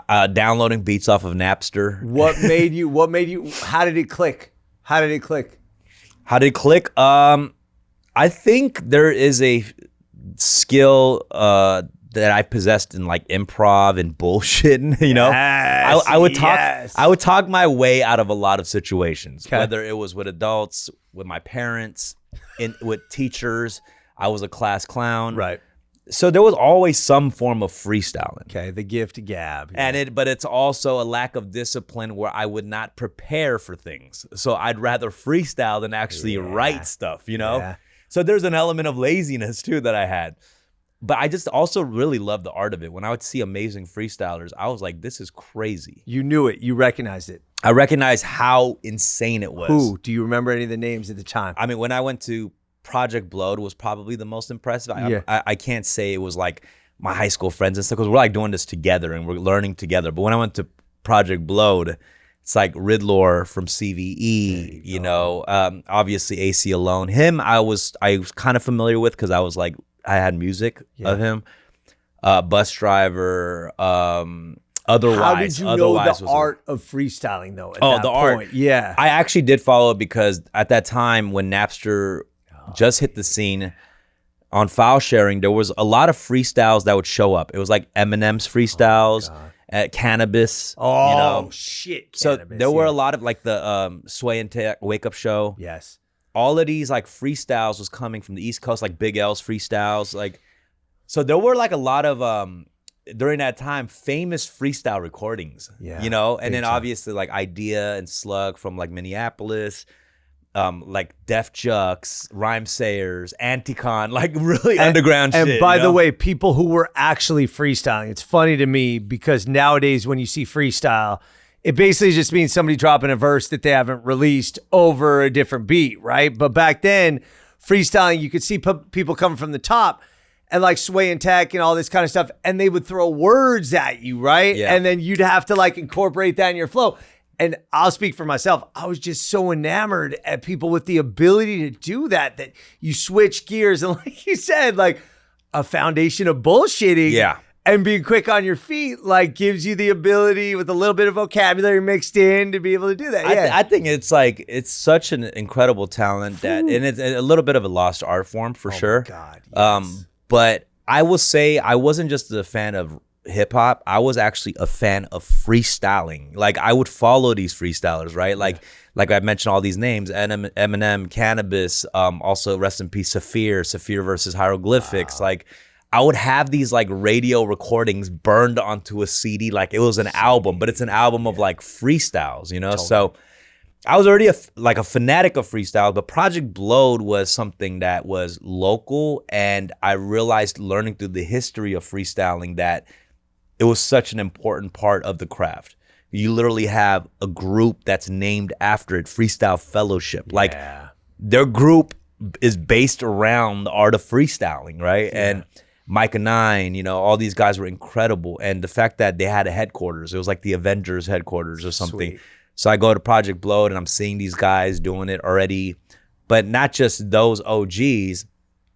S1: downloading beats off of Napster.
S2: What made you, how did it click? How did it click?
S1: I think there is a skill that I possessed in like improv and bullshitting, you know.
S2: Yes,
S1: I would talk
S2: yes.
S1: I would talk my way out of a lot of situations,
S2: Okay.
S1: whether it was with adults, with my parents, with teachers. I was a class clown.
S2: Right.
S1: So there was always some form of freestyling.
S2: Okay, the gift of gab.
S1: And but it's also a lack of discipline where I would not prepare for things. So I'd rather freestyle than actually write stuff, you know?
S2: Yeah.
S1: So there's an element of laziness too that I had. But I just also really love the art of it. When I would see amazing freestylers, I was like, this is crazy.
S2: You knew it. You recognized it.
S1: I recognized how insane it was.
S2: Who? Do you remember any of the names at the time?
S1: I mean, when I went to Project Blowed was probably the most impressive. I can't say it was like my high school friends and stuff because we're like doing this together and we're learning together. But when I went to Project Blowed, it's like Riddler from CVE, you know, obviously AC Alone. Him, I was kind of familiar with because I was like, I had music of him. Bus Driver, Otherwise.
S2: How did you know the art of freestyling though? At that
S1: the
S2: point?
S1: art.
S2: Yeah.
S1: I actually did follow it because at that time when Napster just hit the scene on file sharing, there was a lot of freestyles that would show up. It was like Eminem's freestyles, Cannabis.
S2: Oh,
S1: you know?
S2: shit.
S1: So
S2: Cannabis,
S1: there were a lot of like the Sway and Tech Wake Up Show.
S2: Yes.
S1: All of these like freestyles was coming from the East Coast, like Big L's freestyles. Like, so there were like a lot of during that time famous freestyle recordings.
S2: Yeah,
S1: you know, and
S2: big
S1: then
S2: time.
S1: obviously like Idea and Slug from like Minneapolis. Like Def Jux, Rhyme Sayers, Anticon, like really underground shit.
S2: And by
S1: you
S2: the
S1: know?
S2: way, people who were actually freestyling, it's funny to me because nowadays when you see freestyle, it basically just means somebody dropping a verse that they haven't released over a different beat, right? But back then, freestyling, you could see people coming from the top and like Sway and Tech and all this kind of stuff, and they would throw words at you, right?
S1: Yeah.
S2: And then you'd have to like incorporate that in your flow. And I'll speak for myself. I was just so enamored at people with the ability to do that you switch gears. And like you said, like a foundation of bullshitting and being quick on your feet, like gives you the ability with a little bit of vocabulary mixed in to be able to do that. Yeah.
S1: I think it's like, it's such an incredible talent that, and it's a little bit of a lost art form for sure.
S2: God, yes.
S1: But I will say I wasn't just a fan of hip hop. I was actually a fan of freestyling. Like I would follow these freestylers, right? Like I mentioned all these names: Eminem, Cannabis, also rest in peace, Saphir versus Hieroglyphics.
S2: Wow.
S1: Like I would have these like radio recordings burned onto a CD, like it was an album, but it's an album of like freestyles, you know.
S2: Totally.
S1: So I was already a fanatic of freestyle, but Project Blowed was something that was local, and I realized learning through the history of freestyling that it was such an important part of the craft. You literally have a group that's named after it, Freestyle Fellowship.
S2: Yeah.
S1: Like their group is based around the art of freestyling, right?
S2: Yeah.
S1: And Micah 9, you know, all these guys were incredible. And the fact that they had a headquarters, it was like the Avengers headquarters or something.
S2: Sweet.
S1: So I go to Project Blowed and I'm seeing these guys doing it already, but not just those OGs,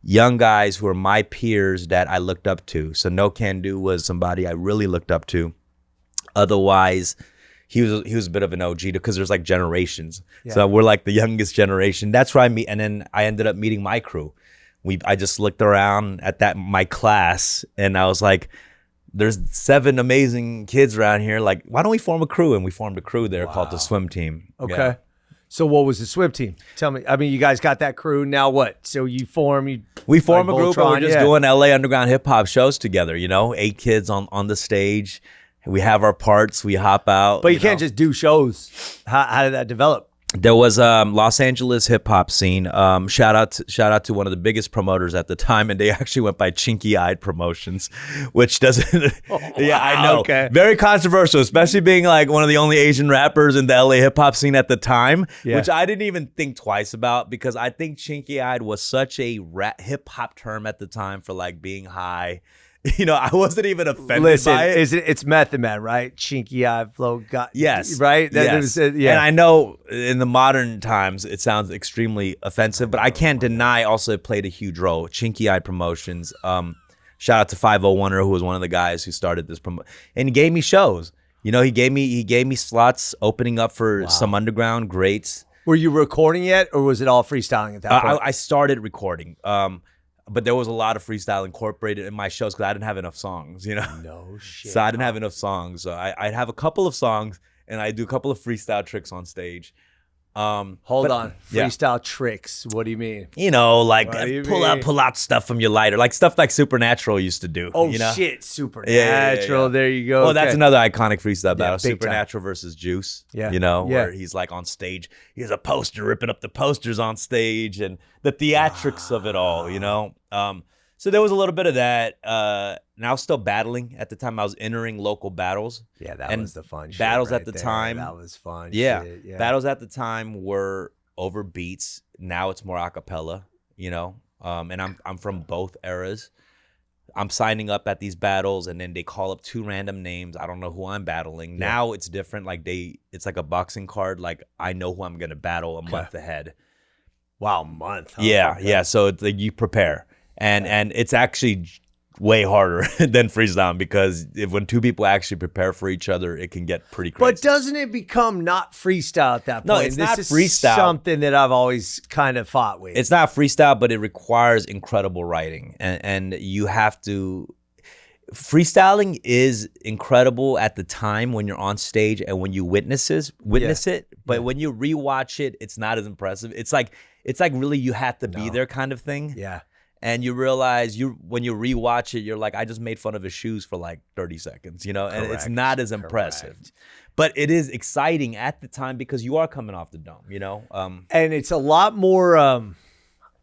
S1: young guys who are my peers that I looked up to. So No Can Do was somebody I really looked up to. Otherwise, he was a bit of an OG because there's like generations.
S2: Yeah.
S1: So we're like the youngest generation. That's where I meet, and then I ended up meeting my crew. I just looked around at my class and I was like, there's 7 amazing kids around here. Like, why don't we form a crew? And we formed a crew there called the Swim Team.
S2: Okay.
S1: Yeah.
S2: So what was the swim team? Tell me. I mean, you guys got that crew. Now what? So we form
S1: a group
S2: Voltron,
S1: and we're just doing LA underground hip hop shows together, you know, 8 kids on the stage. We have our parts, we hop out.
S2: But you can't just do shows. How did that develop?
S1: There was Los Angeles hip hop scene. Shout out to one of the biggest promoters at the time, and they actually went by Chinky Eyed Promotions, which doesn't. Yeah, I know.
S2: Okay.
S1: Very controversial, especially being like one of the only Asian rappers in the LA hip hop scene at the time, which I didn't even think twice about because I think Chinky Eyed was such a hip hop term at the time for like being high. I wasn't even offended
S2: Listen,
S1: by it.
S2: it's Method Man, right? Chinky eye flow.
S1: Yes.
S2: Right?
S1: Yes.
S2: Yeah.
S1: And I know in the modern times it sounds extremely offensive, but I can't deny also it played a huge role. Chinky Eye Promotions. Shout out to 501er, who was one of the guys who started this and he gave me shows. He gave me slots opening up for some underground greats.
S2: Were you recording yet, or was it all freestyling at that point?
S1: I started recording. But there was a lot of freestyle incorporated in my shows because I didn't have enough songs,
S2: No shit.
S1: So I didn't have enough songs. So I'd have a couple of songs and I'd do a couple of freestyle tricks on stage.
S2: Hold on. Freestyle tricks. What do you mean?
S1: Like pull out stuff from your lighter, like stuff like Supernatural used to do.
S2: Oh shit, Supernatural. Yeah. There you go.
S1: Well, that's another iconic freestyle battle.
S2: time.
S1: Supernatural versus Juice.
S2: Yeah.
S1: Where he's like on stage. He has a poster ripping up the posters on stage and the theatrics of it all, So there was a little bit of that. And I was still battling at the time. I was entering local battles.
S2: Yeah, that was the fun shit.
S1: Battles
S2: right
S1: at the
S2: there.
S1: time.
S2: That was fun.
S1: Yeah.
S2: Shit. Yeah.
S1: Battles at the time were over beats. Now it's more a cappella, and I'm from both eras. I'm signing up at these battles and then they call up 2 random names. I don't know who I'm battling. Yeah. Now it's different. Like it's like a boxing card. Like I know who I'm going to battle a month ahead.
S2: Wow, month. Huh?
S1: Yeah. Yeah. So it's like you prepare. And it's actually way harder than freestyling because when 2 people actually prepare for each other, it can get pretty crazy.
S2: But doesn't it become not freestyle at that point?
S1: No, it's not freestyle.
S2: Something that I've always kind of fought with.
S1: It's not freestyle, but it requires incredible writing. And you have to... Freestyling is incredible at the time when you're on stage and when you witness it. But when you rewatch it, it's not as impressive. It's like really you have to be there kind of thing.
S2: Yeah.
S1: And you realize when you rewatch it, you're like, I just made fun of his shoes for like 30 seconds, and it's not as impressive. But it is exciting at the time because you are coming off the dome,
S2: And it's a lot more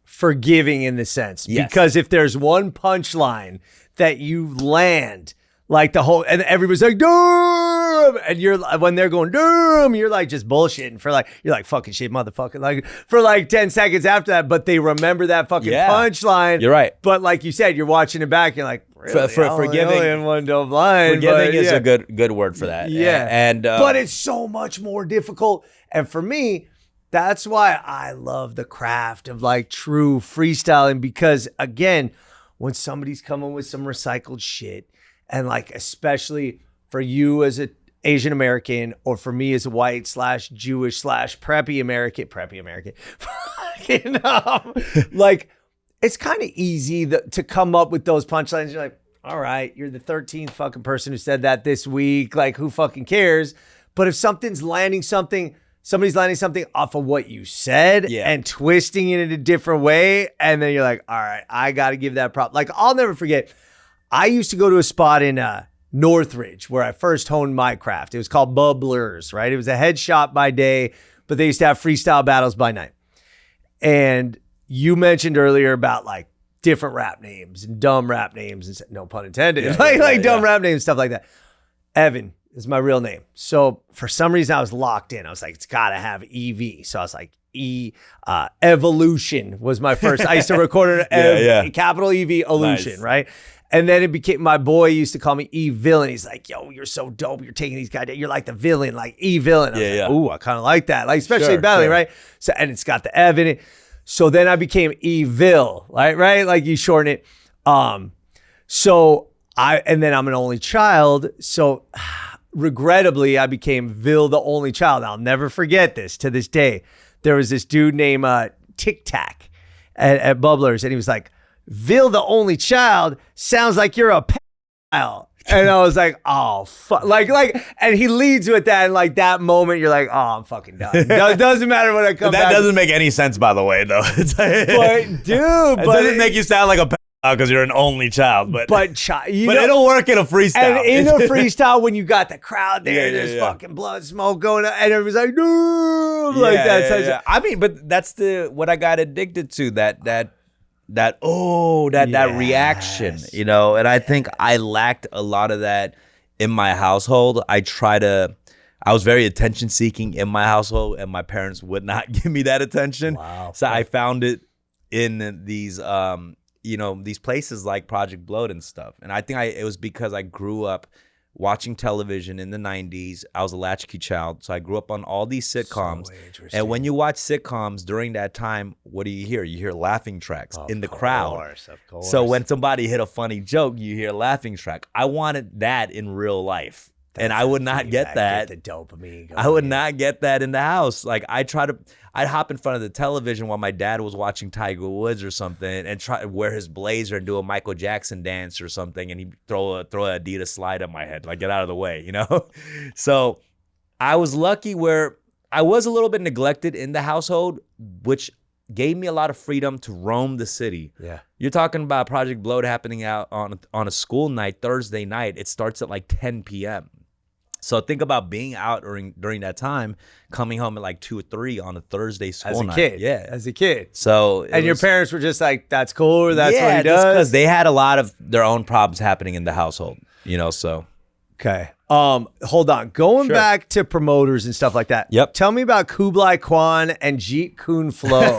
S2: forgiving in the sense.
S1: Yes.
S2: Because if there's one punchline that you land, like and everybody's like, Durham! And when they're going, Durham, you're like just bullshitting you're like, fucking shit, motherfucker. Like for like 10 seconds after that, but they remember that fucking punchline.
S1: You're right.
S2: But like you said, you're watching it back, you're like, really?
S1: Forgiving
S2: one dope line.
S1: Forgiving is a good word for that.
S2: Yeah. But it's so much more difficult. And for me, that's why I love the craft of like true freestyling, because again, when somebody's coming with some recycled shit, and like, especially for you as an Asian American, or for me as a white / Jewish / preppy American, like it's kind of easy to come up with those punchlines. You're like, all right, you're the 13th fucking person who said that this week. Like, who fucking cares? But if somebody's landing something off of what you said and twisting it in a different way, and then you're like, all right, I got to give that prop. Like, I'll never forget. I used to go to a spot in Northridge where I first honed my craft. It was called Bubblers, right? It was a head shop by day, but they used to have freestyle battles by night. And you mentioned earlier about like different rap names and dumb rap names, and no pun intended, dumb rap names, stuff like that. Evan is my real name. So for some reason I was locked in. I was like, it's gotta have EV. So I was like, Evolution was my first. I used to record it, capital EV Illusion, nice. Right? And then it became, my boy used to call me E-Villain. He's like, yo, you're so dope. You're taking these guys, you're like the villain, like E-Villain. Ooh, I kind of like that. Like, especially battling, right? So, and it's got the Ev in it. So then I became E-Vil, right? Like you shorten it. And then I'm an only child. So regrettably, I became Vil the only child. I'll never forget this to this day. There was this dude named Tic Tac at Bubblers, and he was like, Vil the only child sounds like you're a pedophile. And I was like, oh, fuck. Like, and he leads with that. And like that moment, you're like, oh, I'm fucking done. It doesn't matter when I come back.
S1: That doesn't make any sense, by the way, though.
S2: But dude,
S1: it doesn't make you sound like a pedophile because you're an only child. But it'll work in a freestyle.
S2: And in a freestyle, when you got the crowd there, there's fucking blood smoke going on, and everybody's like, no, like that.
S1: I mean, but that's what I got addicted to, that reaction, and I think I lacked a lot of that in my household. I was very attention seeking in my household, and my parents would not give me that attention.
S2: Wow.
S1: So I found it in these these places like Project Bloat and stuff. And I think it was because I grew up watching television in the 90s. I was a latchkey child. So I grew up on all these sitcoms. And when you watch sitcoms during that time, what do you hear? You hear laughing tracks in the crowd.
S2: Of course.
S1: So when somebody hit a funny joke, you hear a laughing track. I wanted that in real life. And I would not get that.
S2: Get the dopamine going.
S1: I would not get that in the house. Like I'd hop in front of the television while my dad was watching Tiger Woods or something and try to wear his blazer and do a Michael Jackson dance or something. And he'd throw a Adidas slide on my head, like get out of the way, So I was lucky where I was a little bit neglected in the household, which gave me a lot of freedom to roam the city.
S2: Yeah.
S1: You're talking about Project Bloat happening out on a school night, Thursday night. It starts at like 10 p.m. So think about being out during that time, coming home at like 2 or 3 on a Thursday school night.
S2: As a kid.
S1: So
S2: your parents were just like, that's cool, or that's what he does?
S1: Because they had a lot of their own problems happening in the household, so.
S2: Okay. Hold on. Going back to promoters and stuff like that.
S1: Yep.
S2: Tell me about Kublai Kwan and Jeet Kune Flo.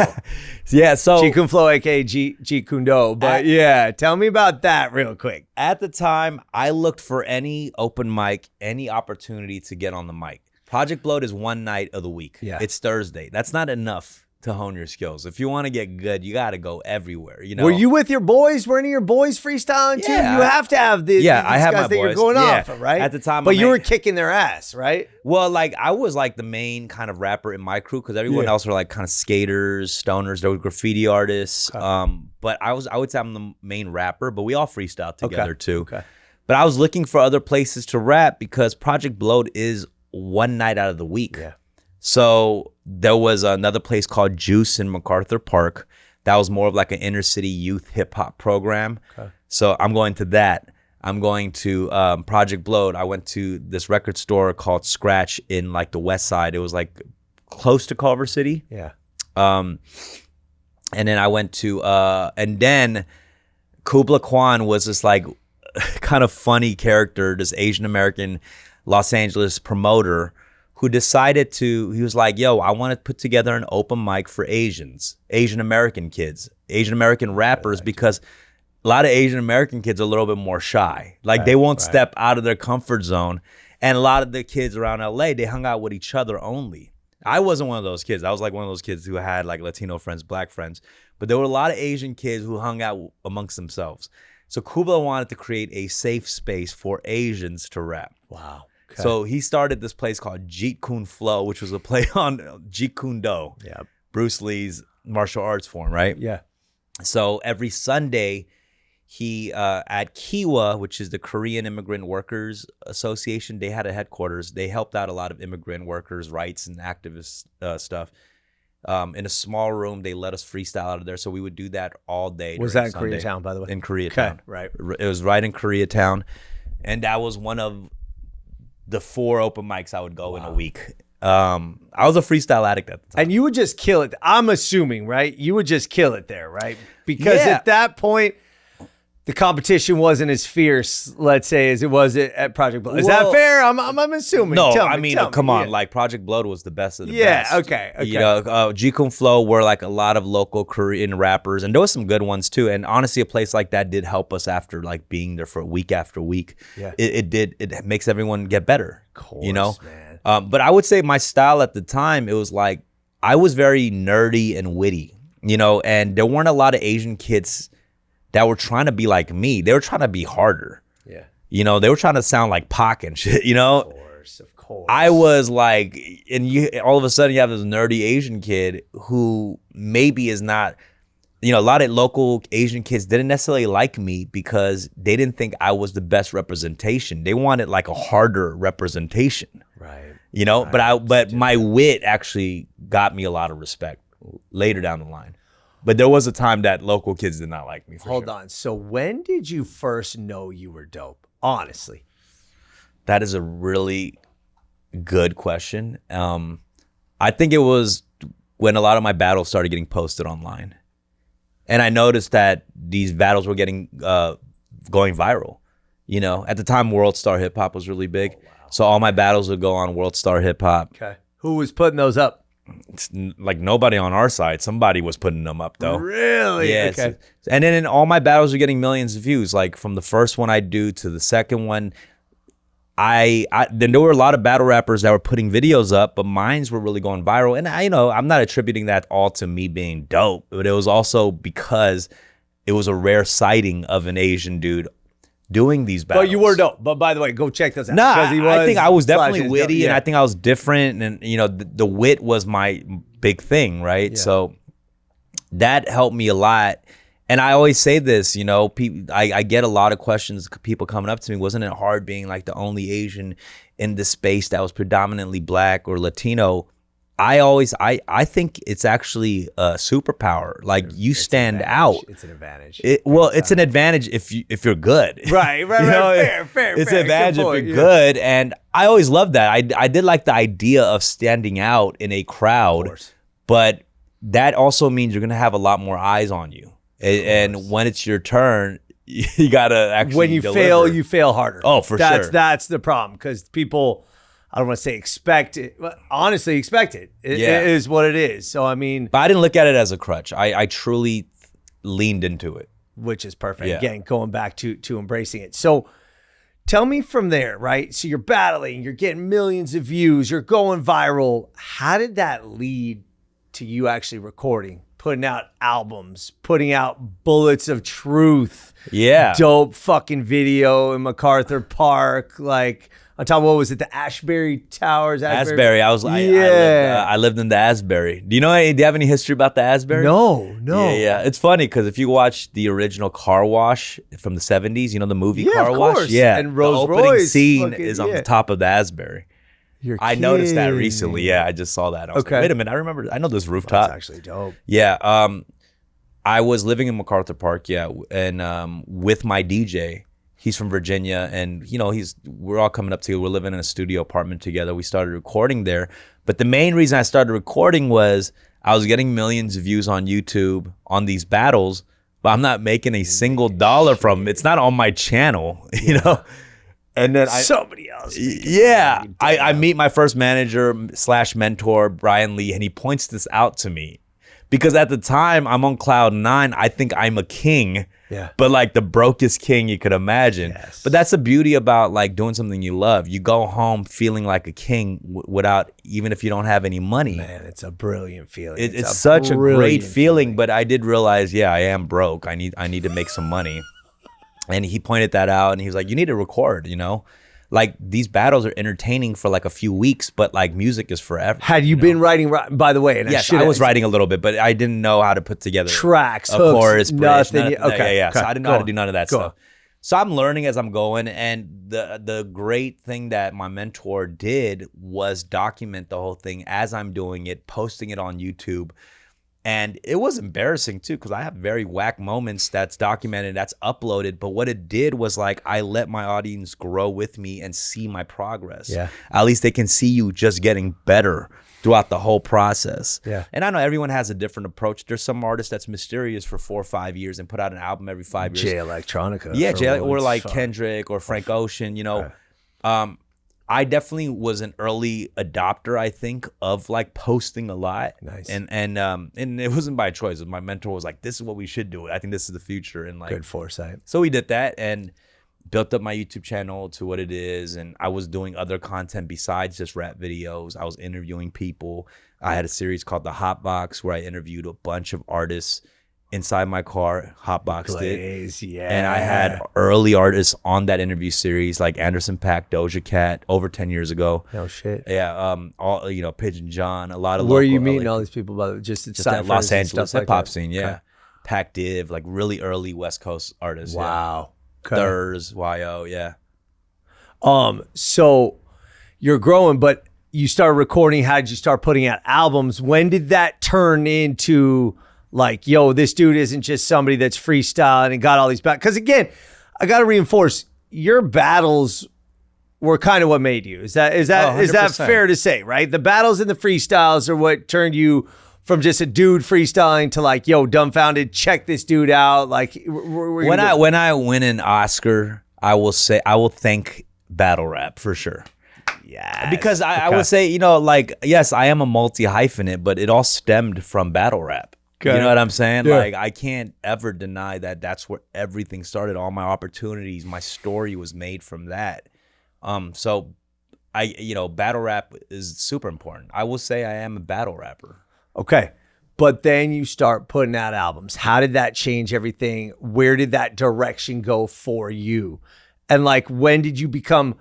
S1: Yeah, so
S2: Jeet Kune Flo, aka Jeet Kune Do. But tell me about that real quick.
S1: At the time, I looked for any open mic, any opportunity to get on the mic. Project Bloat is one night of the week. Yeah. It's Thursday. That's not enough to hone your skills. If you want to get good, you got to go everywhere.
S2: Were you with your boys? Were any of your boys freestyling too? You have to have these
S1: I have
S2: guys
S1: my
S2: that
S1: boys.
S2: You're going off of, right?
S1: At the time,
S2: but you were kicking their ass, right?
S1: Well, like I was like the main kind of rapper in my crew because everyone else were like kind of skaters, stoners. There were graffiti artists. But I would say I'm the main rapper. But we all freestyle together too. Okay. But I was looking for other places to rap because Project Bloat is one night out of the week. Yeah. So there was another place called Juice in MacArthur Park. That was more of like an inner city youth hip hop program. Okay. So I'm going to that. I'm going to Project Bloat. I went to this record store called Scratch in like the West Side. It was like close to Culver City. Yeah. And then I went to, and then Kublai Kwan was this like kind of funny character, this Asian American Los Angeles promoter who decided he was like, yo, I want to put together an open mic for Asian American kids, Asian American rappers, because a lot of Asian American kids are a little bit more shy. Like they won't step out of their comfort zone. And a lot of the kids around LA, they hung out with each other only. I wasn't one of those kids. I was like one of those kids who had like Latino friends, black friends. But there were a lot of Asian kids who hung out amongst themselves. So Kublai wanted to create a safe space for Asians to rap. Wow. Okay. So he started this place called Jeet Kune Flo, which was a play on Jeet Kune Do, Bruce Lee's martial arts form, right? Yeah. So every Sunday, he at Kiwa, which is the Korean Immigrant Workers Association, they had a headquarters. They helped out a lot of immigrant workers' rights and activist stuff. In a small room, they let us freestyle out of there. So we would do that all day.
S2: Was that in Koreatown, by the way?
S1: In Koreatown.
S2: Okay, right.
S1: It was right in Koreatown. And that was one of the 4 open mics I would go in a week. I was a freestyle addict at the time.
S2: And you would just kill it. I'm assuming, right? You would just kill it there, right? Because at that point, the competition wasn't as fierce, let's say, as it was at Project Bloat. Is that fair? I'm assuming.
S1: No, come on. Like Project Bloat was the best of the best.
S2: Yeah, okay.
S1: Jeet Kune Flo were like a lot of local Korean rappers, and there was some good ones too. And honestly, a place like that did help us after like being there for week after week. Yeah, it makes everyone get better. Of course, man. But I would say my style at the time, it was like I was very nerdy and witty, and there weren't a lot of Asian kids that were trying to be like me. They were trying to be harder. Yeah. They were trying to sound like Pac and shit, Of course. I was like, and all of a sudden you have this nerdy Asian kid who maybe is not, a lot of local Asian kids didn't necessarily like me because they didn't think I was the best representation. They wanted like a harder representation. Right. But my wit actually got me a lot of respect later down the line. But there was a time that local kids did not like me.
S2: Hold on. So when did you first know you were dope? Honestly.
S1: That is a really good question. I think it was when a lot of my battles started getting posted online. And I noticed that these battles were going viral. At the time, World Star Hip Hop was really big. Oh, wow. So all my battles would go on World Star Hip Hop.
S2: Okay. Who was putting those up?
S1: like nobody on our side. Somebody was putting them up though.
S2: Really?
S1: Yeah.
S2: Okay.
S1: And then in all my battles are getting millions of views. Like from the first one I do to the second one, then there were a lot of battle rappers that were putting videos up, but mines were really going viral. And I'm not attributing that all to me being dope, but it was also because it was a rare sighting of an Asian dude doing these battles.
S2: But you were dope. But by the way, go check those out.
S1: No, I think I was definitely
S2: Slash is
S1: witty,
S2: dope. Yeah.
S1: and I think I was different, and the wit was my big thing, right?
S2: Yeah.
S1: So that helped me a lot. And I always say this, I get a lot of questions, people coming up to me, wasn't it hard being like the only Asian in the space that was predominantly Black or Latino? I think it's actually a superpower. Like you stand out.
S2: It's an advantage.
S1: It's an advantage if you're good.
S2: Right. Fair.
S1: It's an advantage
S2: Good
S1: if
S2: point,
S1: you're good. And I always loved that. I did like the idea of standing out in a crowd, but that also means you're going to have a lot more eyes on you. And when it's your turn, you got to actually
S2: When you
S1: deliver.
S2: fail, you fail harder.
S1: Oh, for sure.
S2: That's the problem because people, I don't want to say expect it, but honestly expect it. It is what it is. So, I mean.
S1: But I didn't look at it as a crutch. I truly leaned into it.
S2: Which is perfect.
S1: Yeah.
S2: Again, going back to embracing it. So tell me from there, right? So you're battling, you're getting millions of views, you're going viral. How did that lead to you actually recording, putting out albums, putting out Bullets of Truth?
S1: Yeah.
S2: Dope fucking video in MacArthur Park. Like, on top of what was it? The Ashbury Towers?
S1: Asbury. I lived in the Asbury. Do you have any history about the Asbury?
S2: No.
S1: Yeah. It's funny because if you watch the original Car Wash from the 70s, the movie Car
S2: of
S1: Wash?
S2: course.
S1: Yeah.
S2: And Rolls
S1: the opening
S2: Royce
S1: scene
S2: fucking-
S1: is on the top of the Asbury. I noticed that recently. Yeah, I just saw that. I was like, wait a minute. I know this rooftop.
S2: That's actually dope.
S1: Yeah. I was living in MacArthur Park, and with my DJ. He's from Virginia, and we're all coming up together. We're living in a studio apartment together. We started recording there. But the main reason I started recording was I was getting millions of views on YouTube on these battles, but I'm not making a single dollar from them. It's not on my channel, And then
S2: somebody else.
S1: I meet my first manager / mentor, Brian Lee, and he points this out to me. Because at the time, I'm on cloud 9. I think I'm a king, but like the brokest king you could imagine.
S2: Yes.
S1: But that's the beauty about like doing something you love. You go home feeling like a king without, even if you don't have any money.
S2: Man, it's a brilliant feeling.
S1: It's such a great feeling. But I did realize, I am broke. I need to make some money. And he pointed that out, and he was like, you need to record, Like these battles are entertaining for like a few weeks, but like music is forever.
S2: Had you been writing, by the way? And
S1: yes, I was writing a little bit, but I didn't know how to put together
S2: tracks,
S1: a
S2: hooks,
S1: chorus, bridge,
S2: nothing.
S1: Okay. So I didn't know how to do none of that
S2: Go
S1: stuff.
S2: on.
S1: So I'm learning as I'm going, and the great thing that my mentor did was document the whole thing as I'm doing it, posting it on YouTube. And it was embarrassing too, because I have very whack moments that's documented, that's uploaded. But what it did was like, I let my audience grow with me and see my progress.
S2: Yeah.
S1: At least they can see you just getting better throughout the whole process.
S2: Yeah.
S1: And I know everyone has a different approach. There's some artists that's mysterious for 4 or 5 years and put out an album every 5 years.
S2: Jay Electronica.
S1: Yeah, or like Kendrick or Frank Ocean, I definitely was an early adopter, I think, of like posting a lot.
S2: Nice.
S1: And it wasn't by choice. My mentor was like, this is what we should do. I think this is the future. And like,
S2: Good foresight.
S1: so we did that and built up my YouTube channel to what it is. And I was doing other content besides just rap videos. I was interviewing people. I had a series called The Hot Box where I interviewed a bunch of artists inside my car. Hotboxed it.
S2: Yeah.
S1: And I had early artists on that interview series like Anderson .Paak, Doja Cat, over 10 years ago.
S2: No shit.
S1: Yeah, all Pigeon John, a lot of
S2: Where are
S1: local
S2: you meeting
S1: LA,
S2: all these people? By the way? Just
S1: that Los Angeles hip hop scene. Yeah,
S2: Okay.
S1: Pac Div, like really early West Coast artists.
S2: Wow.
S1: Yeah. Thurs, YO, yeah.
S2: So you're growing, but you start recording. How did you start putting out albums? When did that turn into like, yo, this dude isn't just somebody that's freestyling and got all these battles? Because again, I got to reinforce, your battles were kind of what made you. Is that
S1: 100%.
S2: fair to say, right? The battles and the freestyles are what turned you from just a dude freestyling to like, yo, Dumbfounded, check this dude out. Like,
S1: when I win an Oscar, I will thank battle rap for sure.
S2: Yeah.
S1: Because I would say, you know, like, yes, I am a multi-hyphenate, but it all stemmed from battle rap. You know what I'm saying?
S2: Yeah.
S1: Like, I can't ever deny that that's where everything started. All my opportunities, my story was made from that. So battle rap is super important. I will say I am a battle rapper.
S2: Okay. But then you start putting out albums. How did that change everything? Where did that direction go for you? And like, when did you become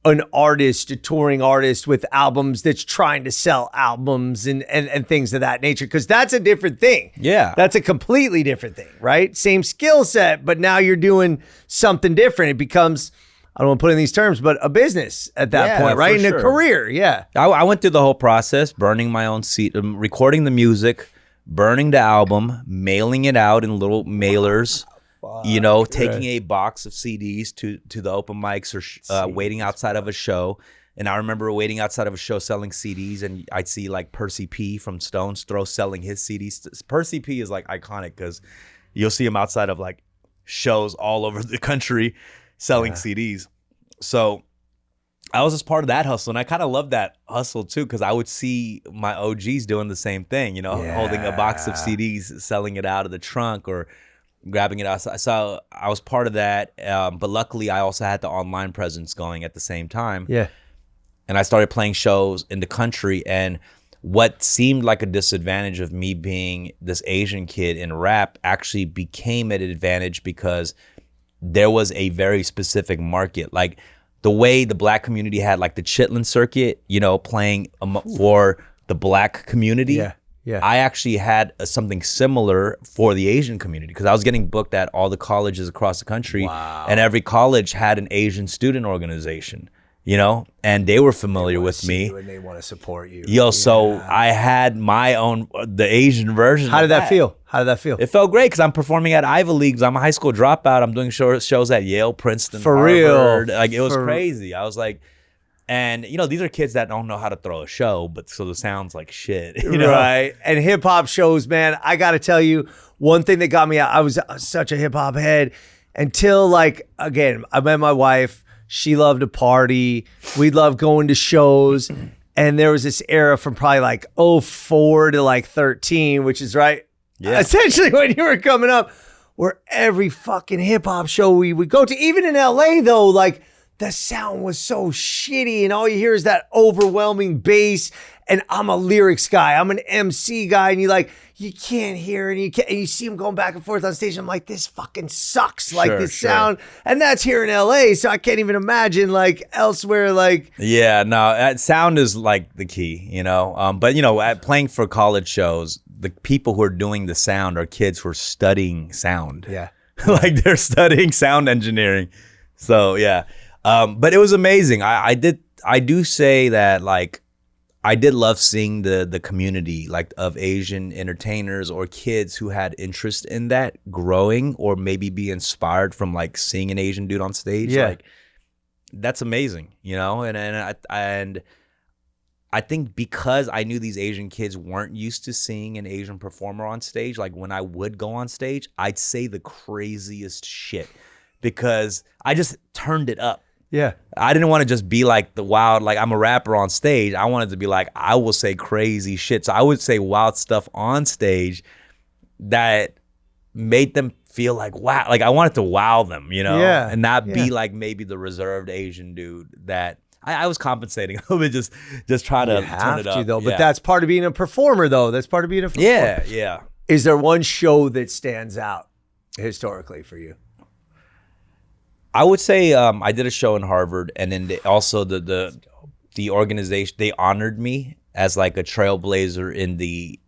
S2: an artist, a touring artist with albums that's trying to sell albums and things of that nature? Because that's a different thing.
S1: Yeah.
S2: That's a completely different thing, right? Same skill set, but now you're doing something different. It becomes, I don't want to put it in these terms, but a business at that point, right? And a career, yeah.
S1: I went through the whole process, burning my own seat, recording the music, burning the album, mailing it out in little mailers, taking a box of CDs to the open mics or waiting outside of a show. And I remember waiting outside of a show selling CDs, and I'd see like Percy P from Stone's Throw selling his CDs. Percy P is like iconic because you'll see him outside of like shows all over the country selling CDs. So I was just part of that hustle, and I kind of loved that hustle too, because I would see my OGs doing the same thing, holding a box of CDs, selling it out of the trunk or grabbing it outside. So I was part of that, but luckily I also had the online presence going at the same time.
S2: Yeah.
S1: And I started playing shows in the country, and what seemed like a disadvantage of me being this Asian kid in rap actually became an advantage because there was a very specific market. Like, the way the black community had like the Chitlin circuit, playing for the black community.
S2: Yeah.
S1: I actually had something similar for the Asian community because I was getting booked at all the colleges across the country.
S2: Wow.
S1: And every college had an Asian student organization, and they were familiar with me.
S2: And they want to support you.
S1: So I had my own, the Asian version.
S2: How did that feel? It
S1: felt great because I'm performing at Ivy Leagues. I'm a high school dropout. I'm doing shows at Yale, Princeton,
S2: For
S1: Harvard.
S2: real.
S1: Like, it was crazy. I was like, and these are kids that don't know how to throw a show, but so the sound's like shit.
S2: Right. And hip hop shows, man, I got to tell you, one thing that got me out, I was such a hip hop head until, like, again, I met my wife. She loved to party. We loved going to shows. And there was this era from probably like 04 to like 13, which is right. Yeah. Essentially when you were coming up, where every fucking hip hop show we would go to, even in LA though, like, the sound was so shitty and all you hear is that overwhelming bass. And I'm a lyrics guy. I'm an MC guy. And you can't hear and you see him going back and forth on stage. I'm like, this fucking sucks. Like, this sound. And that's here in LA. So I can't even imagine like elsewhere. Like,
S1: yeah, no, sound is like the key, but at playing for college shows, the people who are doing the sound are kids who are studying sound.
S2: Yeah.
S1: Like, they're studying sound engineering. So yeah. But it was amazing. I do say that, like, I did love seeing the community, like, of Asian entertainers or kids who had interest in that growing, or maybe be inspired from like seeing an Asian dude on stage.
S2: Yeah.
S1: Like, that's amazing, and I think because I knew these Asian kids weren't used to seeing an Asian performer on stage, like, when I would go on stage, I'd say the craziest shit because I just turned it up.
S2: yeah.
S1: I didn't want to just be like the wild, like, I'm a rapper on stage. I wanted to be like, I will say crazy shit. So I would say wild stuff on stage that made them feel like, wow. Like, I wanted to wow them,
S2: Yeah.
S1: and not be like maybe the reserved Asian dude that I was compensating a little bit, just trying to turn it up.
S2: Though. But that's part of being a performer, though. That's part of being a performer.
S1: Yeah.
S2: Is there one show that stands out historically for you?
S1: I would say I did a show in Harvard, and then also the organization, they honored me as like a trailblazer in the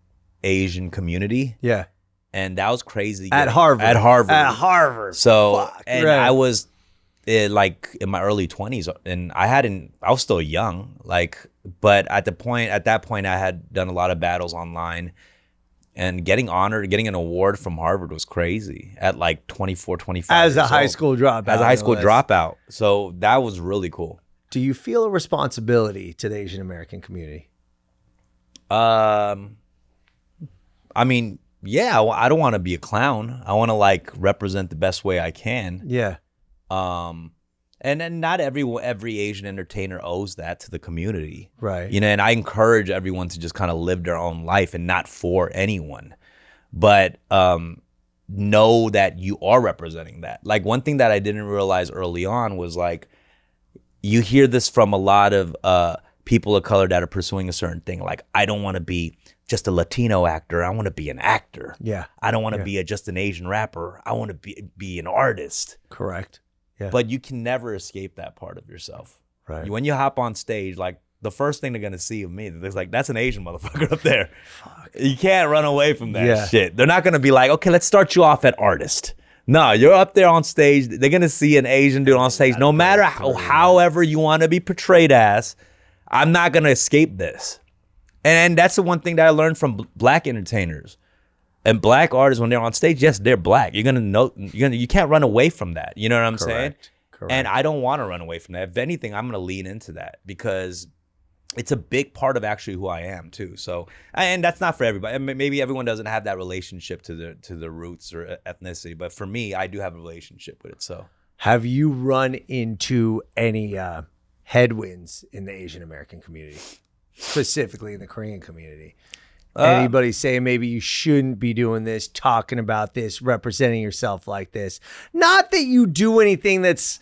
S1: Asian community.
S2: Yeah.
S1: And that was crazy.
S2: At Harvard.
S1: So,
S2: Fuck,
S1: and
S2: right.
S1: I was like in my early 20s, and I was still young, like, but at that point I had done a lot of battles online, and getting an award from Harvard was crazy at like 24, 25
S2: As a
S1: years
S2: high
S1: old.
S2: school dropout.
S1: As a high school dropout. So that was really cool.
S2: Do you feel a responsibility to the Asian American community?
S1: I mean, yeah, I don't want to be a clown. I want to like represent the best way I can.
S2: Yeah.
S1: And not every Asian entertainer owes that to the community.
S2: Right.
S1: You know, and I encourage everyone to just kind of live their own life and not for anyone. But know that you are representing that. Like, one thing that I didn't realize early on was, like, you hear this from a lot of people of color that are pursuing a certain thing. Like, I don't want to be just a Latino actor. I want to be an actor.
S2: Yeah.
S1: I don't want to be just an Asian rapper. I want to be an artist.
S2: Correct. Yeah.
S1: But you can never escape that part of yourself.
S2: Right.
S1: When you hop on stage, like, the first thing they're going to see of me, they're like, that's an Asian motherfucker up there.
S2: Fuck.
S1: You can't run away from that shit. They're not going to be like, okay, let's start you off at artist. No, you're up there on stage. They're going to see an Asian dude on stage. No matter however you want to be portrayed as, I'm not going to escape this. And that's the one thing that I learned from black entertainers. And black artists, when they're on stage, yes, they're black. You can't run away from that. You know what I'm saying?
S2: Correct.
S1: And I don't want to run away from that. If anything, I'm going to lean into that because it's a big part of actually who I am too. So, and that's not for everybody. Maybe everyone doesn't have that relationship to the roots or ethnicity, but for me, I do have a relationship with it. So,
S2: have you run into any headwinds in the Asian American community, specifically in the Korean community? Anybody saying maybe you shouldn't be doing this, talking about this, representing yourself like this? Not that you do anything that's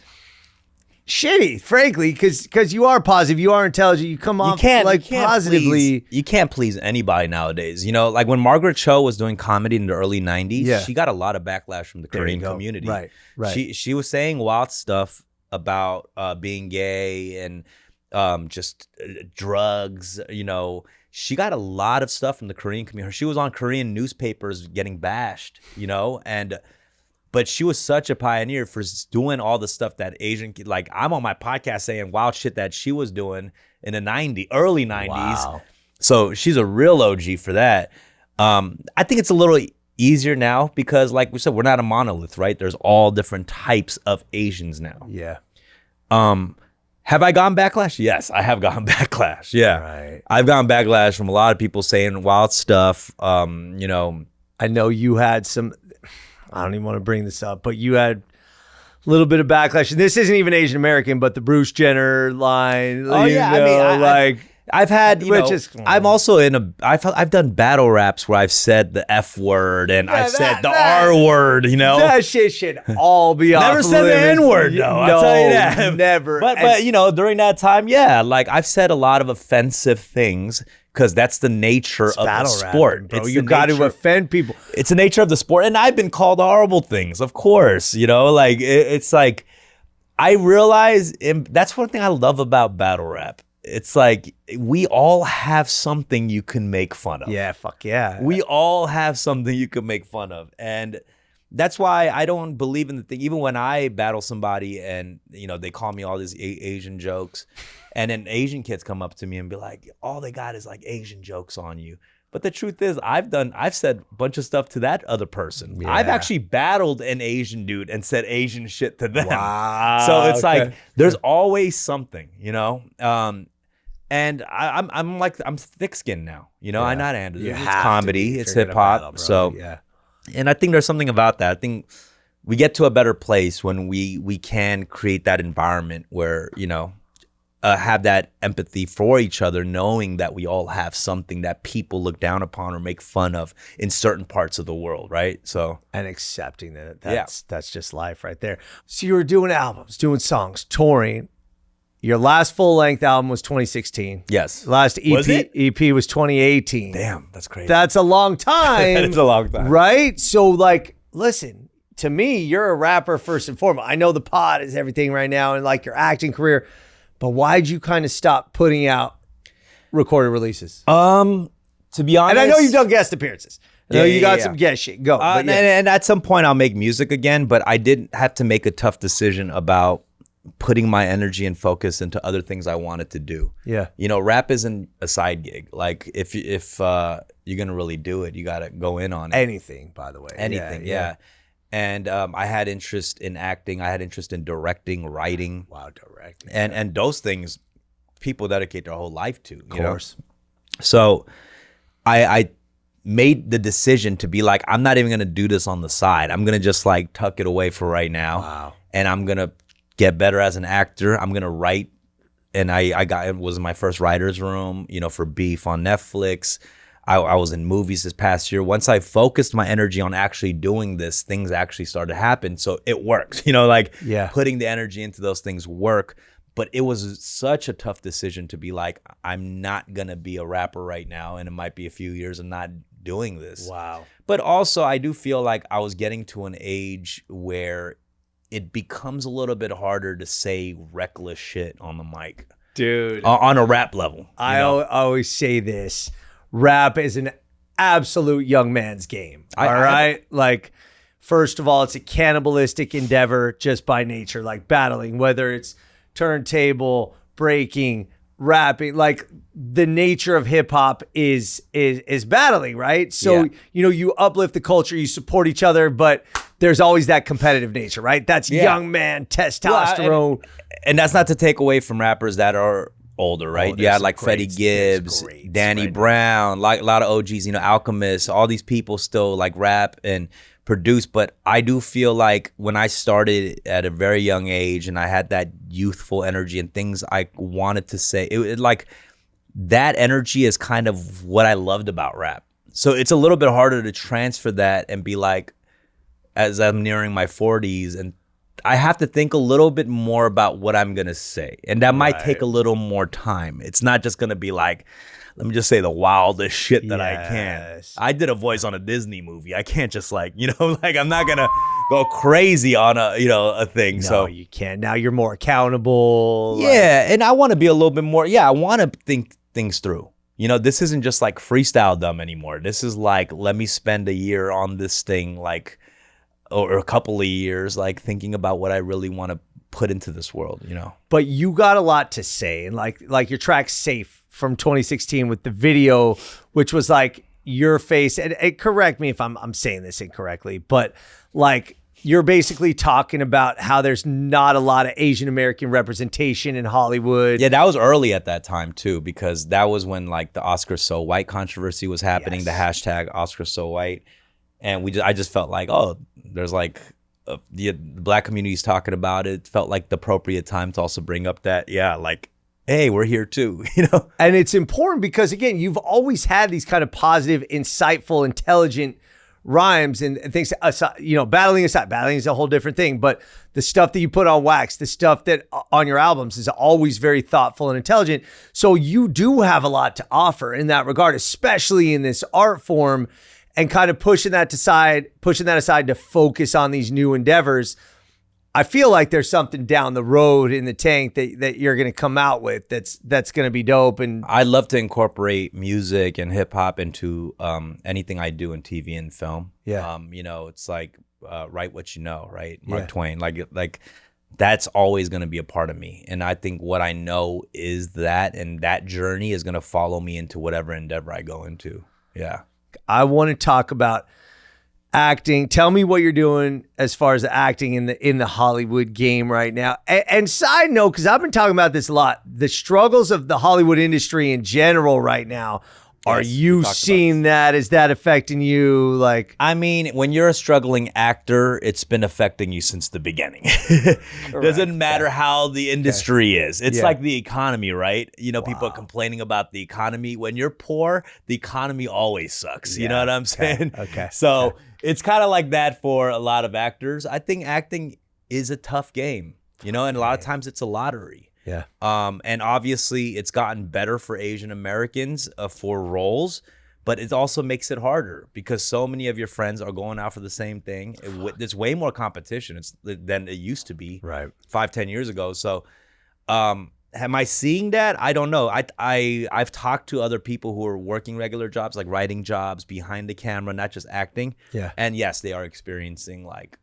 S2: shitty, frankly, because you are positive, you are intelligent, you come off positively.
S1: You can't please anybody nowadays. You know, like when Margaret Cho was doing comedy in the early 90s, she got a lot of backlash from the Korean community.
S2: Right.
S1: She was saying wild stuff about being gay and just drugs, you know. She got a lot of stuff from the Korean community. She was on Korean newspapers getting bashed, you know, but she was such a pioneer for doing all the stuff that like I'm on my podcast saying wild shit that she was doing in the early 90s.
S2: Wow.
S1: So she's a real OG for that. I think it's a little easier now because, like we said, we're not a monolith, right? There's all different types of Asians now.
S2: Yeah.
S1: Have I gotten backlash? Yes, I have gotten backlash. Yeah.
S2: Right.
S1: I've gotten backlash from a lot of people saying wild stuff. You know,
S2: I know you had some, I don't even want to bring this up, but you had a little bit of backlash. And this isn't even Asian American, but the Bruce Jenner line.
S1: Oh, yeah. I mean, I've had, I'm also I've done battle raps where I've said the F word and I've said the R word, you know.
S2: That shit should all be off
S1: Never said the N word, though. I'll tell you that.
S2: Never.
S1: But you know, during that time, yeah, like I've said a lot of offensive things because that's the nature of the sport.
S2: Rapping, bro. You got to offend people.
S1: It's the nature of the sport. And I've been called horrible things, of course, you know, like it's like I realize that's one thing I love about battle rap. It's like we all have something you can make fun of.
S2: Yeah, fuck yeah.
S1: We all have something you can make fun of. And that's why I don't believe in the thing. Even when I battle somebody and, you know, they call me all these Asian jokes and then Asian kids come up to me and be like, all they got is like Asian jokes on you. But the truth is I've said a bunch of stuff to that other person. Yeah. I've actually battled an Asian dude and said Asian shit to them.
S2: Wow.
S1: So it's like, there's always something, you know? And I'm thick-skinned now, you know. I'm not Anderson. It's comedy, it's hip hop. So, and I think there's something about that. I think we get to a better place when we can create that environment where, you know, have that empathy for each other, knowing that we all have something that people look down upon or make fun of in certain parts of the world, right? So, and
S2: accepting that's just life right there. So you were doing albums, doing songs, touring. Your last full-length album was 2016.
S1: Yes.
S2: Last EP was 2018.
S1: Damn, that's crazy.
S2: That's a long time.
S1: That is a long time.
S2: Right? So, like, listen, to me, you're a rapper first and foremost. I know the pod is everything right now and, like, your acting career. But why'd you kind of stop putting out recorded releases?
S1: To be honest.
S2: And I know you've done guest appearances. I know you got some guest shit. Go.
S1: And at some point, I'll make music again. But I did have to make a tough decision about putting my energy and focus into other things I wanted to do.
S2: Yeah.
S1: You know, rap isn't a side gig. Like if you're going to really do it, you got to go in on it.
S2: Anything, by the way.
S1: Anything. Yeah. And I had interest in acting. I had interest in directing, writing.
S2: Wow, directing.
S1: And those things people dedicate their whole life to,
S2: of course.
S1: Know? So I made the decision to be like, I'm not even going to do this on the side. I'm going to just like tuck it away for right now.
S2: Wow.
S1: And I'm going to get better as an actor. I'm gonna write, and it was my first writer's room, for Beef on Netflix. I was in movies this past year. Once I focused my energy on actually doing this, things actually started to happen. So it works, putting the energy into those things work. But it was such a tough decision to be like, I'm not going to be a rapper right now. And it might be a few years of not doing this.
S2: Wow.
S1: But also I do feel like I was getting to an age where it becomes a little bit harder to say reckless shit on the mic.
S2: Dude.
S1: On a rap level.
S2: I always say this. Rap is an absolute young man's game. All right? Like, first of all, it's a cannibalistic endeavor just by nature, like battling, whether it's turntable, breaking, rapping. Like, the nature of hip hop is battling, right? So, you uplift the culture, you support each other, but there's always that competitive nature, right? That's young man testosterone.
S1: Well, and that's not to take away from rappers that are older, right? You had like Freddie Gibbs, Danny Brown, like a lot of OGs, Alchemist, all these people still like rap and produce. But I do feel like when I started at a very young age and I had that youthful energy and things I wanted to say, it like that energy is kind of what I loved about rap. So it's a little bit harder to transfer that and be like, as I'm nearing my 40s, and I have to think a little bit more about what I'm going to say. And that might take a little more time. It's not just going to be like, let me just say the wildest shit that I can. I did a voice on a Disney movie. I can't just like, I'm not going to go crazy on a thing.
S2: No, you can't. Now you're more accountable.
S1: Yeah. And I want to be a little bit more, I want to think things through. This isn't just like freestyle dumb anymore. This is like, let me spend a year on this thing, like, or a couple of years, like thinking about what I really want to put into this world,
S2: But you got a lot to say, and like your track "Safe" from 2016 with the video, which was like your face. And correct me if I'm saying this incorrectly, but like you're basically talking about how there's not a lot of Asian American representation in Hollywood.
S1: Yeah, that was early at that time too, because that was when like the Oscar So White controversy was happening, the hashtag Oscar So White. And I just felt like, there's like the black community's talking about it. It felt like the appropriate time to also bring up that, like, hey, we're here too,
S2: And it's important because, again, you've always had these kind of positive, insightful, intelligent rhymes and things, battling aside. Battling is a whole different thing. But the stuff that you put on wax, the stuff that on your albums is always very thoughtful and intelligent. So you do have a lot to offer in that regard, especially in this art form. And kind of pushing that aside to focus on these new endeavors. I feel like there's something down the road in the tank that you're going to come out with that's going to be dope. And
S1: I love to incorporate music and hip hop into anything I do in TV and film.
S2: Yeah.
S1: It's like write what you know, right? Mark Twain. Like that's always going to be a part of me. And I think what I know is that, and that journey is going to follow me into whatever endeavor I go into. Yeah.
S2: I want to talk about acting. Tell me what you're doing as far as the acting in the Hollywood game right now. And side note, because I've been talking about this a lot, the struggles of the Hollywood industry in general right now. Are you seeing that? Is that affecting you? Like,
S1: I mean, when you're a struggling actor, it's been affecting you since the beginning. Doesn't matter how the industry is. It's like the economy, right? People are complaining about the economy. When you're poor, the economy always sucks. You know what I'm saying?
S2: Okay.
S1: So it's kind of like that for a lot of actors. I think acting is a tough game, and a lot of times it's a lottery.
S2: Yeah.
S1: And obviously it's gotten better for Asian Americans for roles, but it also makes it harder because so many of your friends are going out for the same thing. There's way more competition than it used to be 5-10 years ago. So am I seeing that? I don't know. I've talked to other people who are working regular jobs, like writing jobs behind the camera, not just acting.
S2: Yeah.
S1: And yes, they are experiencing like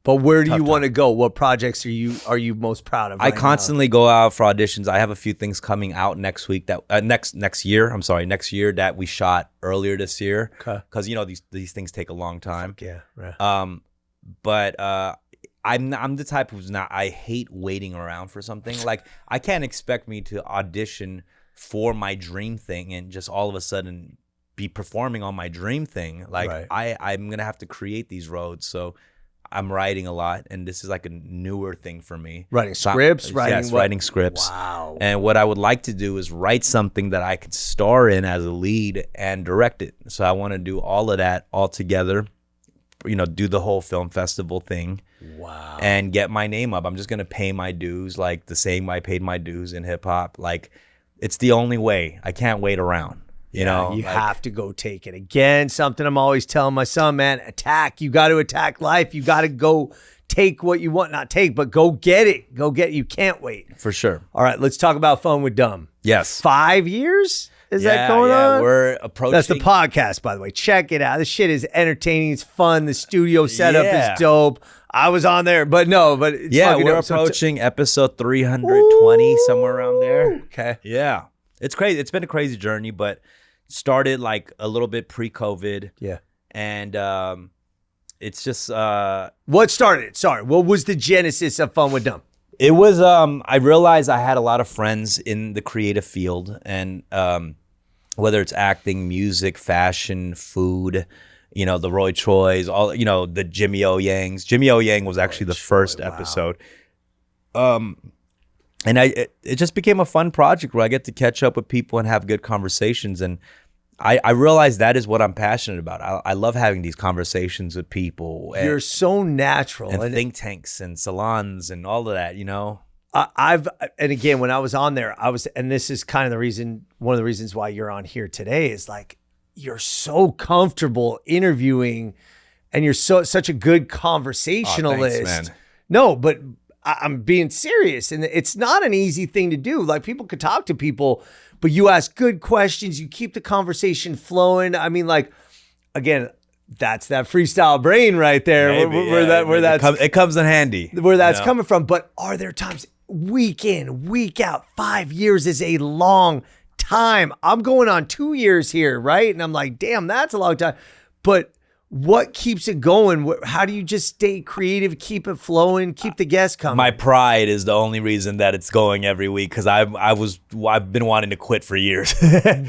S2: but where do you want to go? What projects are you most proud of?
S1: I constantly go out for auditions. I have a few things coming out next week that next year that we shot earlier this year.
S2: Okay.
S1: Because these things take a long time.
S2: Yeah. Right.
S1: But I'm the type who's not. I hate waiting around for something. Like I can't expect me to audition for my dream thing and just all of a sudden be performing on my dream thing. Like I'm gonna have to create these roads. So I'm writing a lot, and this is like a newer thing for me.
S2: Writing scripts?
S1: Writing scripts.
S2: Wow.
S1: And what I would like to do is write something that I could star in as a lead and direct it. So I want to do all of that all together, do the whole film festival thing.
S2: Wow.
S1: And get my name up. I'm just going to pay my dues like the same I paid my dues in hip hop. Like, it's the only way. I can't wait around. You
S2: have to go take it. Again, something I'm always telling my son, man, attack. You got to attack life. You got to go take what you want. Not take, but go get it. Go get it. You can't wait.
S1: For sure.
S2: All right, let's talk about Fun with Dumb.
S1: Yes.
S2: 5 years? Is that going on?
S1: We're approaching.
S2: That's the podcast, by the way. Check it out. This shit is entertaining. It's fun. The studio setup is dope. I was on there, but it's
S1: we're approaching episode 320, somewhere around there.
S2: Okay.
S1: Yeah. It's crazy. It's been a crazy journey, but started like a little bit pre-COVID.
S2: Yeah.
S1: And it's just
S2: what started it? Sorry. What was the genesis of Fun with Dumb?
S1: It was I realized I had a lot of friends in the creative field, and whether it's acting, music, fashion, food, the Roy Choi's, all the Jimmy O Yangs. Jimmy O Yang was actually the first episode. And it just became a fun project where I get to catch up with people and have good conversations. And I realized that is what I'm passionate about. I love having these conversations with people.
S2: You're so natural.
S1: And think tanks and salons and all of that,
S2: And again, when I was on there, and this is kind of one of the reasons why you're on here today is like, you're so comfortable interviewing and you're such a good conversationalist.
S1: Oh, thanks, man.
S2: No, but I'm being serious, and it's not an easy thing to do. Like, people could talk to people, but you ask good questions, you keep the conversation flowing. I mean, like, again, that's that freestyle brain right there.
S1: It comes in handy.
S2: Where that's coming from. But are there times week in, week out, 5 years is a long time. I'm going on 2 years here, right? And I'm like, damn, that's a long time. But what keeps it going? How do you just stay creative, keep it flowing, keep the guests coming?
S1: My pride is the only reason that it's going every week, because I've been wanting to quit for years.
S2: Damn,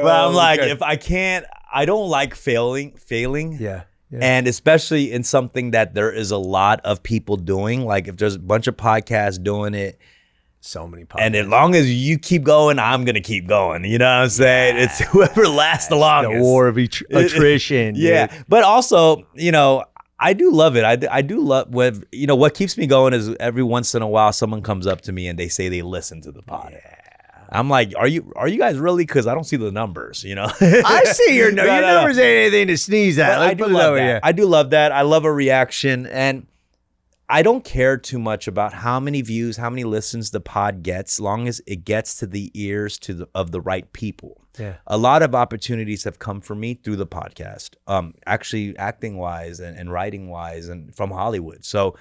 S1: but I'm like, if I can't, I don't like failing.
S2: Yeah.
S1: And especially in something that there is a lot of people doing, like if there's a bunch of podcasts doing it,
S2: so many podcasts.
S1: And as long as you keep going, I'm going to keep going. You know what I'm saying? It's whoever lasts the longest.
S2: The war of attrition.
S1: Yeah.
S2: Dude.
S1: But also, I do love it. I do love what keeps me going is every once in a while someone comes up to me and they say they listen to the pod.
S2: Yeah.
S1: I'm like, are you guys really? Because I don't see the numbers,
S2: I see your numbers ain't anything to sneeze at.
S1: I do love that. I do love that. I love a reaction, and I don't care too much about how many views, how many listens the pod gets, long as it gets to the ears of the right people.
S2: Yeah.
S1: A lot of opportunities have come for me through the podcast, actually acting wise and writing wise, and from Hollywood. So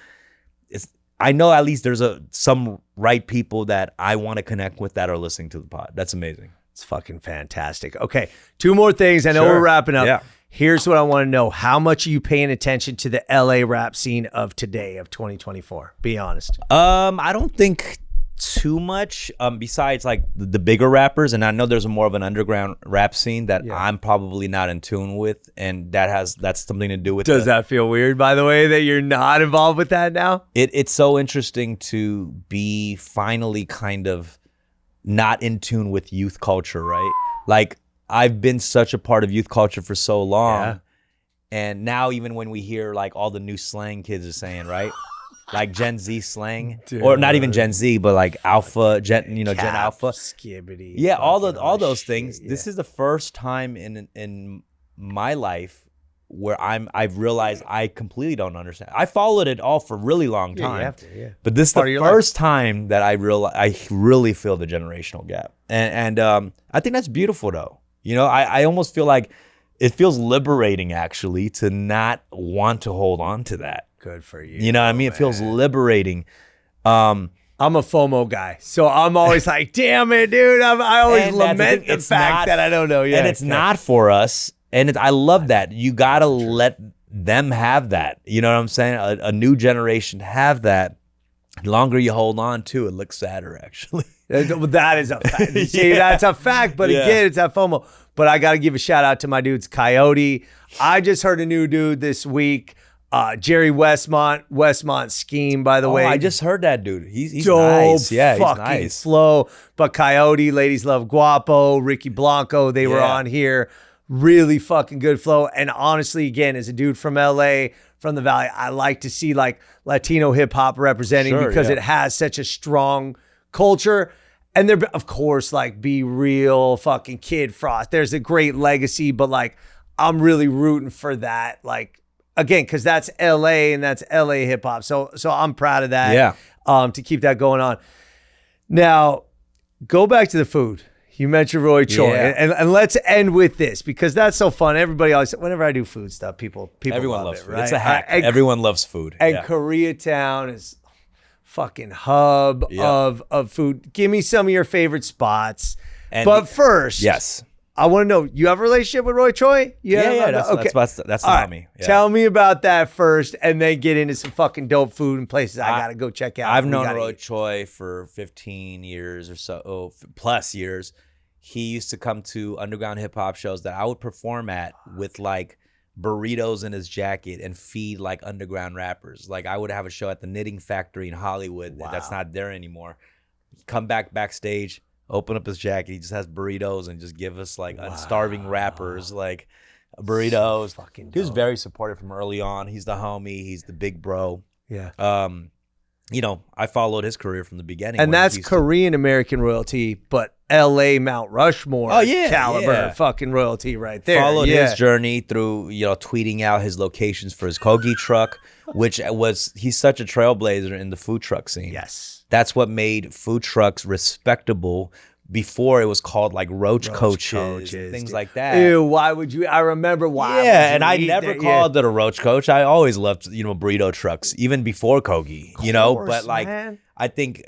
S1: I know at least there's some right people that I want to connect with that are listening to the pod. That's amazing.
S2: It's fucking fantastic. Okay, 2 more things. I know we're wrapping up.
S1: Yeah.
S2: Here's what I want to know. How much are you paying attention to the LA rap scene of today, of 2024? Be honest.
S1: I don't think too much, besides like the bigger rappers. And I know there's more of an underground rap scene that I'm probably not in tune with. And that's something to do with
S2: Does that feel weird, by the way, that you're not involved with that now?
S1: It's so interesting to be finally kind of not in tune with youth culture, right? Like, I've been such a part of youth culture for so long. And now even when we hear like all the new slang kids are saying, right? Like Gen Z slang. Dude. Or not even Gen Z, but like Alpha, Gen Alpha.
S2: Skibbity.
S1: Yeah, all those things. Yeah. This is the first time in my life where I've realized I completely don't understand. I followed it all for a really long time.
S2: You have to, yeah.
S1: But this is the first time that I really feel the generational gap. And I think that's beautiful though. I almost feel like it feels liberating actually to not want to hold on to that.
S2: Good for you.
S1: You know what I mean? It feels liberating.
S2: I'm a FOMO guy, so I'm always like, damn it, dude. I always lament the fact that I don't know yet.
S1: And it's not for us. And I love that. You got to let them have that. You know what I'm saying? A new generation have that. The longer you hold on to it, looks sadder, actually.
S2: That is a fact. See, that's a fact. But again, it's that FOMO. But I got to give a shout out to my dudes, Coyote. I just heard a new dude this week. Jerry Westmont Scheme, by the way.
S1: I just heard that dude. He's
S2: Dope
S1: nice. Yeah, he's
S2: fucking
S1: nice.
S2: flow. But Coyote, Ladies Love Guapo, Ricky Blanco, they were on here. Really fucking good flow. And honestly, again, as a dude from LA, from the Valley, I like to see like Latino hip hop representing because it has such a strong culture. And there, of course, like Be Real, fucking Kid Frost. There's a great legacy, but like I'm really rooting for that. Like, again, because that's LA and that's LA hip hop. So I'm proud of that.
S1: Yeah.
S2: To keep that going on. Now, go back to the food. You mentioned Roy Choi, and let's end with this because that's so fun. Everybody always, whenever I do food stuff, people
S1: everyone
S2: love
S1: loves
S2: it,
S1: food.
S2: right?
S1: It's a hack. Everyone loves food.
S2: And Koreatown is fucking hub of food. Give me some of your favorite spots. But first, I want to know, you have a relationship with Roy Choi?
S1: That's about me. Yeah.
S2: Tell me about that first, and then get into some fucking dope food and places I got to go check out.
S1: I've known Roy Choi for 15 years or so, plus years. He used to come to underground hip hop shows that I would perform at with like burritos in his jacket and feed like underground rappers. Like I would have a show at the Knitting Factory in Hollywood that's not there anymore. Come backstage, open up his jacket. He just has burritos and just give us like starving rappers like burritos. So he was very supportive from early on. He's the homie. He's the big bro.
S2: Yeah.
S1: You know, I followed his career from the beginning.
S2: And that's Korean American royalty, but LA Mount Rushmore caliber fucking royalty right there.
S1: Followed his journey through, tweeting out his locations for his Kogi truck, which he's such a trailblazer in the food truck scene.
S2: Yes.
S1: That's what made food trucks respectable before it was called like roach coaches things like that.
S2: Ew, why would you? I remember why.
S1: Yeah, and I never called it a roach coach. I always loved, burrito trucks, even before Kogi, but like, man. I think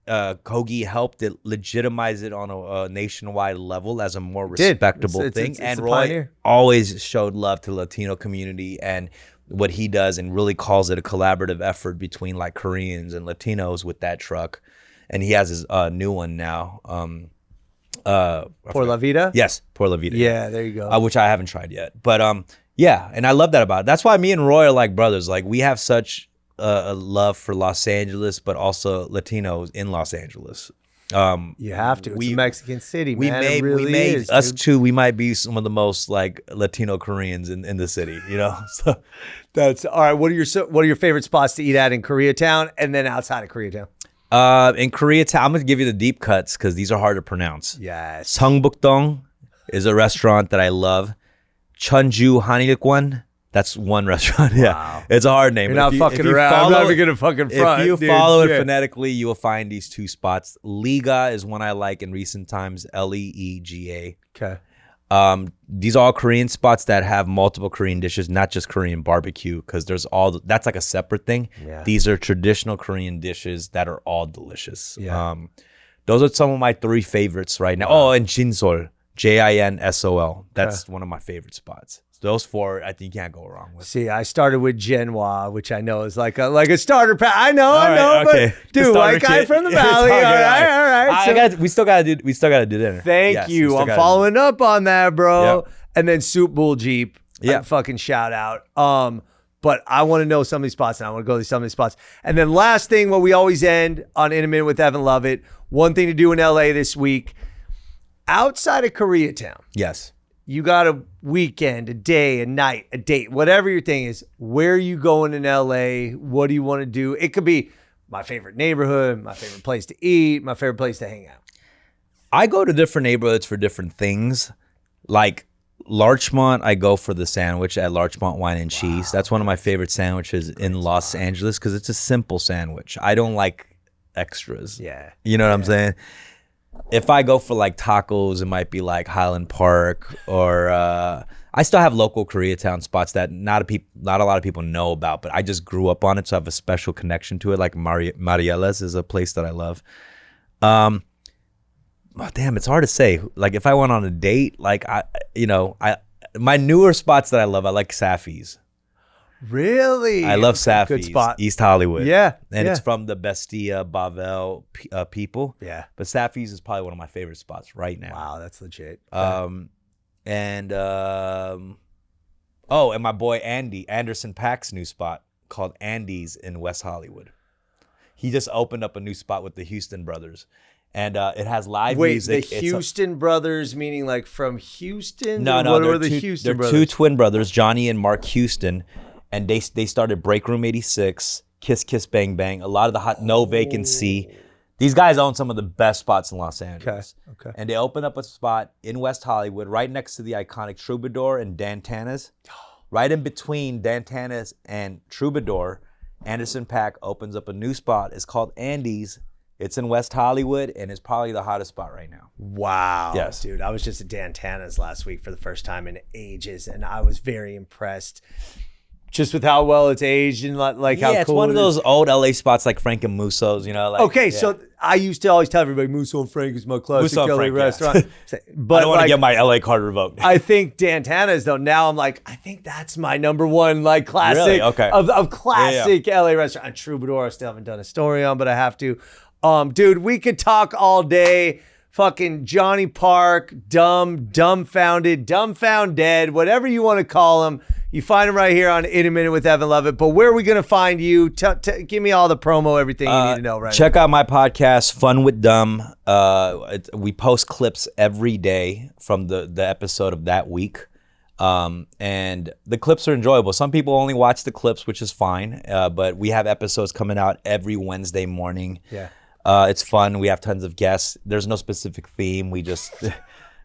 S1: Kogi helped it legitimize it on a nationwide level as a more respectable thing. It's and Roy always showed love to the Latino community and what he does and really calls it a collaborative effort between like Koreans and Latinos with that truck. And he has his new one now.
S2: Por la Vida?
S1: Yes, Por la Vida.
S2: Yeah, there you go.
S1: Which I haven't tried yet. But and I love that about it. That's why me and Roy are like brothers. Like we have such a love for Los Angeles, but also Latinos in Los Angeles.
S2: You have to. It's a Mexican city, man.
S1: We made us two. We might be some of the most like Latino Koreans in the city. So
S2: that's all right. What are your favorite spots to eat at in Koreatown, and then outside of Koreatown?
S1: In Koreatown, I'm gonna give you the deep cuts because these are hard to pronounce.
S2: Yes.
S1: Seongbukdong is a restaurant that I love. Cheonju Hanilkwan. That's one restaurant. Yeah, it's a hard name.
S2: You're not fucking around. I'm not even gonna fucking front.
S1: If you follow it phonetically, you will find these two spots. Liga is one I like in recent times. Leega.
S2: Okay.
S1: These are all Korean spots that have multiple Korean dishes, not just Korean barbecue, because that's like a separate thing.
S2: Yeah.
S1: These are traditional Korean dishes that are all delicious.
S2: Yeah.
S1: Those are some of my three favorites right now. Oh, and Jinsol, Jinsol. That's one of my favorite spots. Those four, I think you can't go wrong with.
S2: See, I started with Genoa, which I know is like a starter pack. I know, but dude, white guy from the Valley. All right.
S1: We still gotta do dinner.
S2: Thank you. I'm following up on that, bro. Yep. And then Soup Bull Jeep. Yeah, fucking shout out. But I want to know some of these spots, and I want to go to some of these spots. And then last thing, what we always end on In a Minute with Evan Lovett. One thing to do in LA this week, outside of Koreatown.
S1: Yes.
S2: You got a weekend, a day, a night, a date, whatever your thing is. Where are you going in LA? What do you want to do? It could be my favorite neighborhood, my favorite place to eat, my favorite place to hang out.
S1: I go to different neighborhoods for different things. Like Larchmont, I go for the sandwich at Larchmont Wine and Cheese. That's one of my favorite sandwiches in Los Angeles because it's a simple sandwich. I don't like extras.
S2: Yeah.
S1: You know what I'm saying? If I go for like tacos, it might be like Highland Park or I still have local Koreatown spots that not a lot of people know about, but I just grew up on it, so I have a special connection to it. Like Mariela's is a place that I love. Oh, damn, it's hard to say. Like if I went on a date, like my newer spots that I love, I like Safi's.
S2: Really?
S1: I love Safi's.
S2: Good spot.
S1: East Hollywood.
S2: Yeah.
S1: And it's from the Bestia Bavel people.
S2: Yeah.
S1: But Safi's is probably one of my favorite spots right now.
S2: Wow, that's legit.
S1: Oh, and my boy Anderson Paak's new spot called Andy's in West Hollywood. He just opened up a new spot with the Houston brothers. And it has live music.
S2: The Houston brothers, meaning like from Houston?
S1: No,
S2: what are the Houston brothers?
S1: They're two twin brothers, Jonnie and Mark Houston. And they started Break Room 86, Kiss Kiss Bang Bang, a lot of the hot No Vacancy. These guys own some of the best spots in Los Angeles.
S2: Okay.
S1: And they opened up a spot in West Hollywood right next to the iconic Troubadour and Dan Tana's. Right in between Dan Tana's and Troubadour, Anderson Paak opens up a new spot. It's called Andy's. It's in West Hollywood, and it's probably the hottest spot right now.
S2: Wow.
S1: Yes.
S2: Dude, I was just at Dan Tana's last week for the first time in ages, and I was very impressed just with how well it's aged and like how cool
S1: it's one of those old LA spots like Frank and Musso's,
S2: So I used to always tell everybody Musso and Frank is my classic
S1: Musso and
S2: LA
S1: Frank,
S2: restaurant. But
S1: I don't want to get my LA card revoked.
S2: I think Dan Tana's though, now I'm like, I think that's my number one classic
S1: Really? Okay.
S2: of classic LA restaurant. And Troubadour I still haven't done a story on, but I have to. Dude, we could talk all day. Fucking Jonnie Park, Dumbfounded, Dumbfounded, whatever you want to call him. You find him right here on In a Minute with Evan Lovett. But where are we going to find you? Give me all the promo, everything you need to know right now.
S1: Check out my podcast, Fun with Dumb. We post clips every day from the episode of that week. And the clips are enjoyable. Some people only watch the clips, which is fine. But we have episodes coming out every Wednesday morning.
S2: Yeah.
S1: It's fun. We have tons of guests. There's no specific theme. We just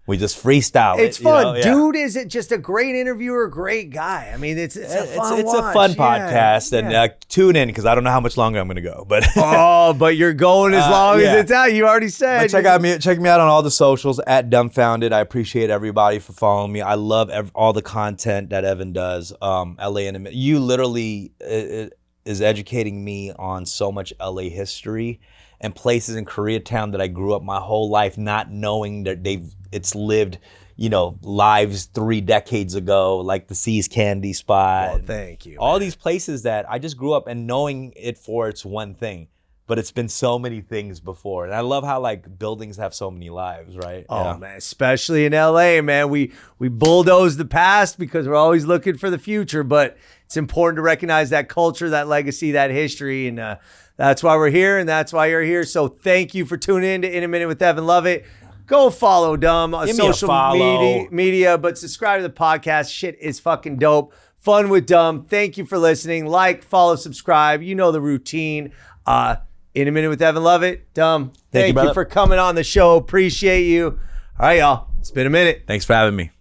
S1: freestyle.
S2: It's fun. Dude, is it just a great interviewer, great guy? I mean, it's a fun
S1: It's a fun podcast. And tune in because I don't know how much longer I'm going to go. But
S2: but you're going as long as it's out. You already said.
S1: But check me out on all the socials at Dumbfounded. I appreciate everybody for following me. I love all the content that Evan does. LA in a Minute. You literally is educating me on so much LA history and places in Koreatown that I grew up my whole life not knowing that it's lived, lives 3 decades ago, like the C's Candy spot.
S2: Well, thank you.
S1: All these places that I just grew up and knowing it for its one thing, but it's been so many things before. And I love how buildings have so many lives, right?
S2: Oh man, especially in LA, man. We bulldoze the past because we're always looking for the future, but it's important to recognize that culture, that legacy, that history, and that's why we're here, and that's why you're here. So thank you for tuning in to In a Minute with Evan Lovett. Go follow Dumb on social media, but subscribe to the podcast. Shit is fucking dope. Fun with Dumb. Thank you for listening. Like, follow, subscribe. You know the routine. In a Minute with Evan Lovett. Dumb, thank you for coming on the show. Appreciate you. All right, y'all. It's been a minute.
S1: Thanks for having me.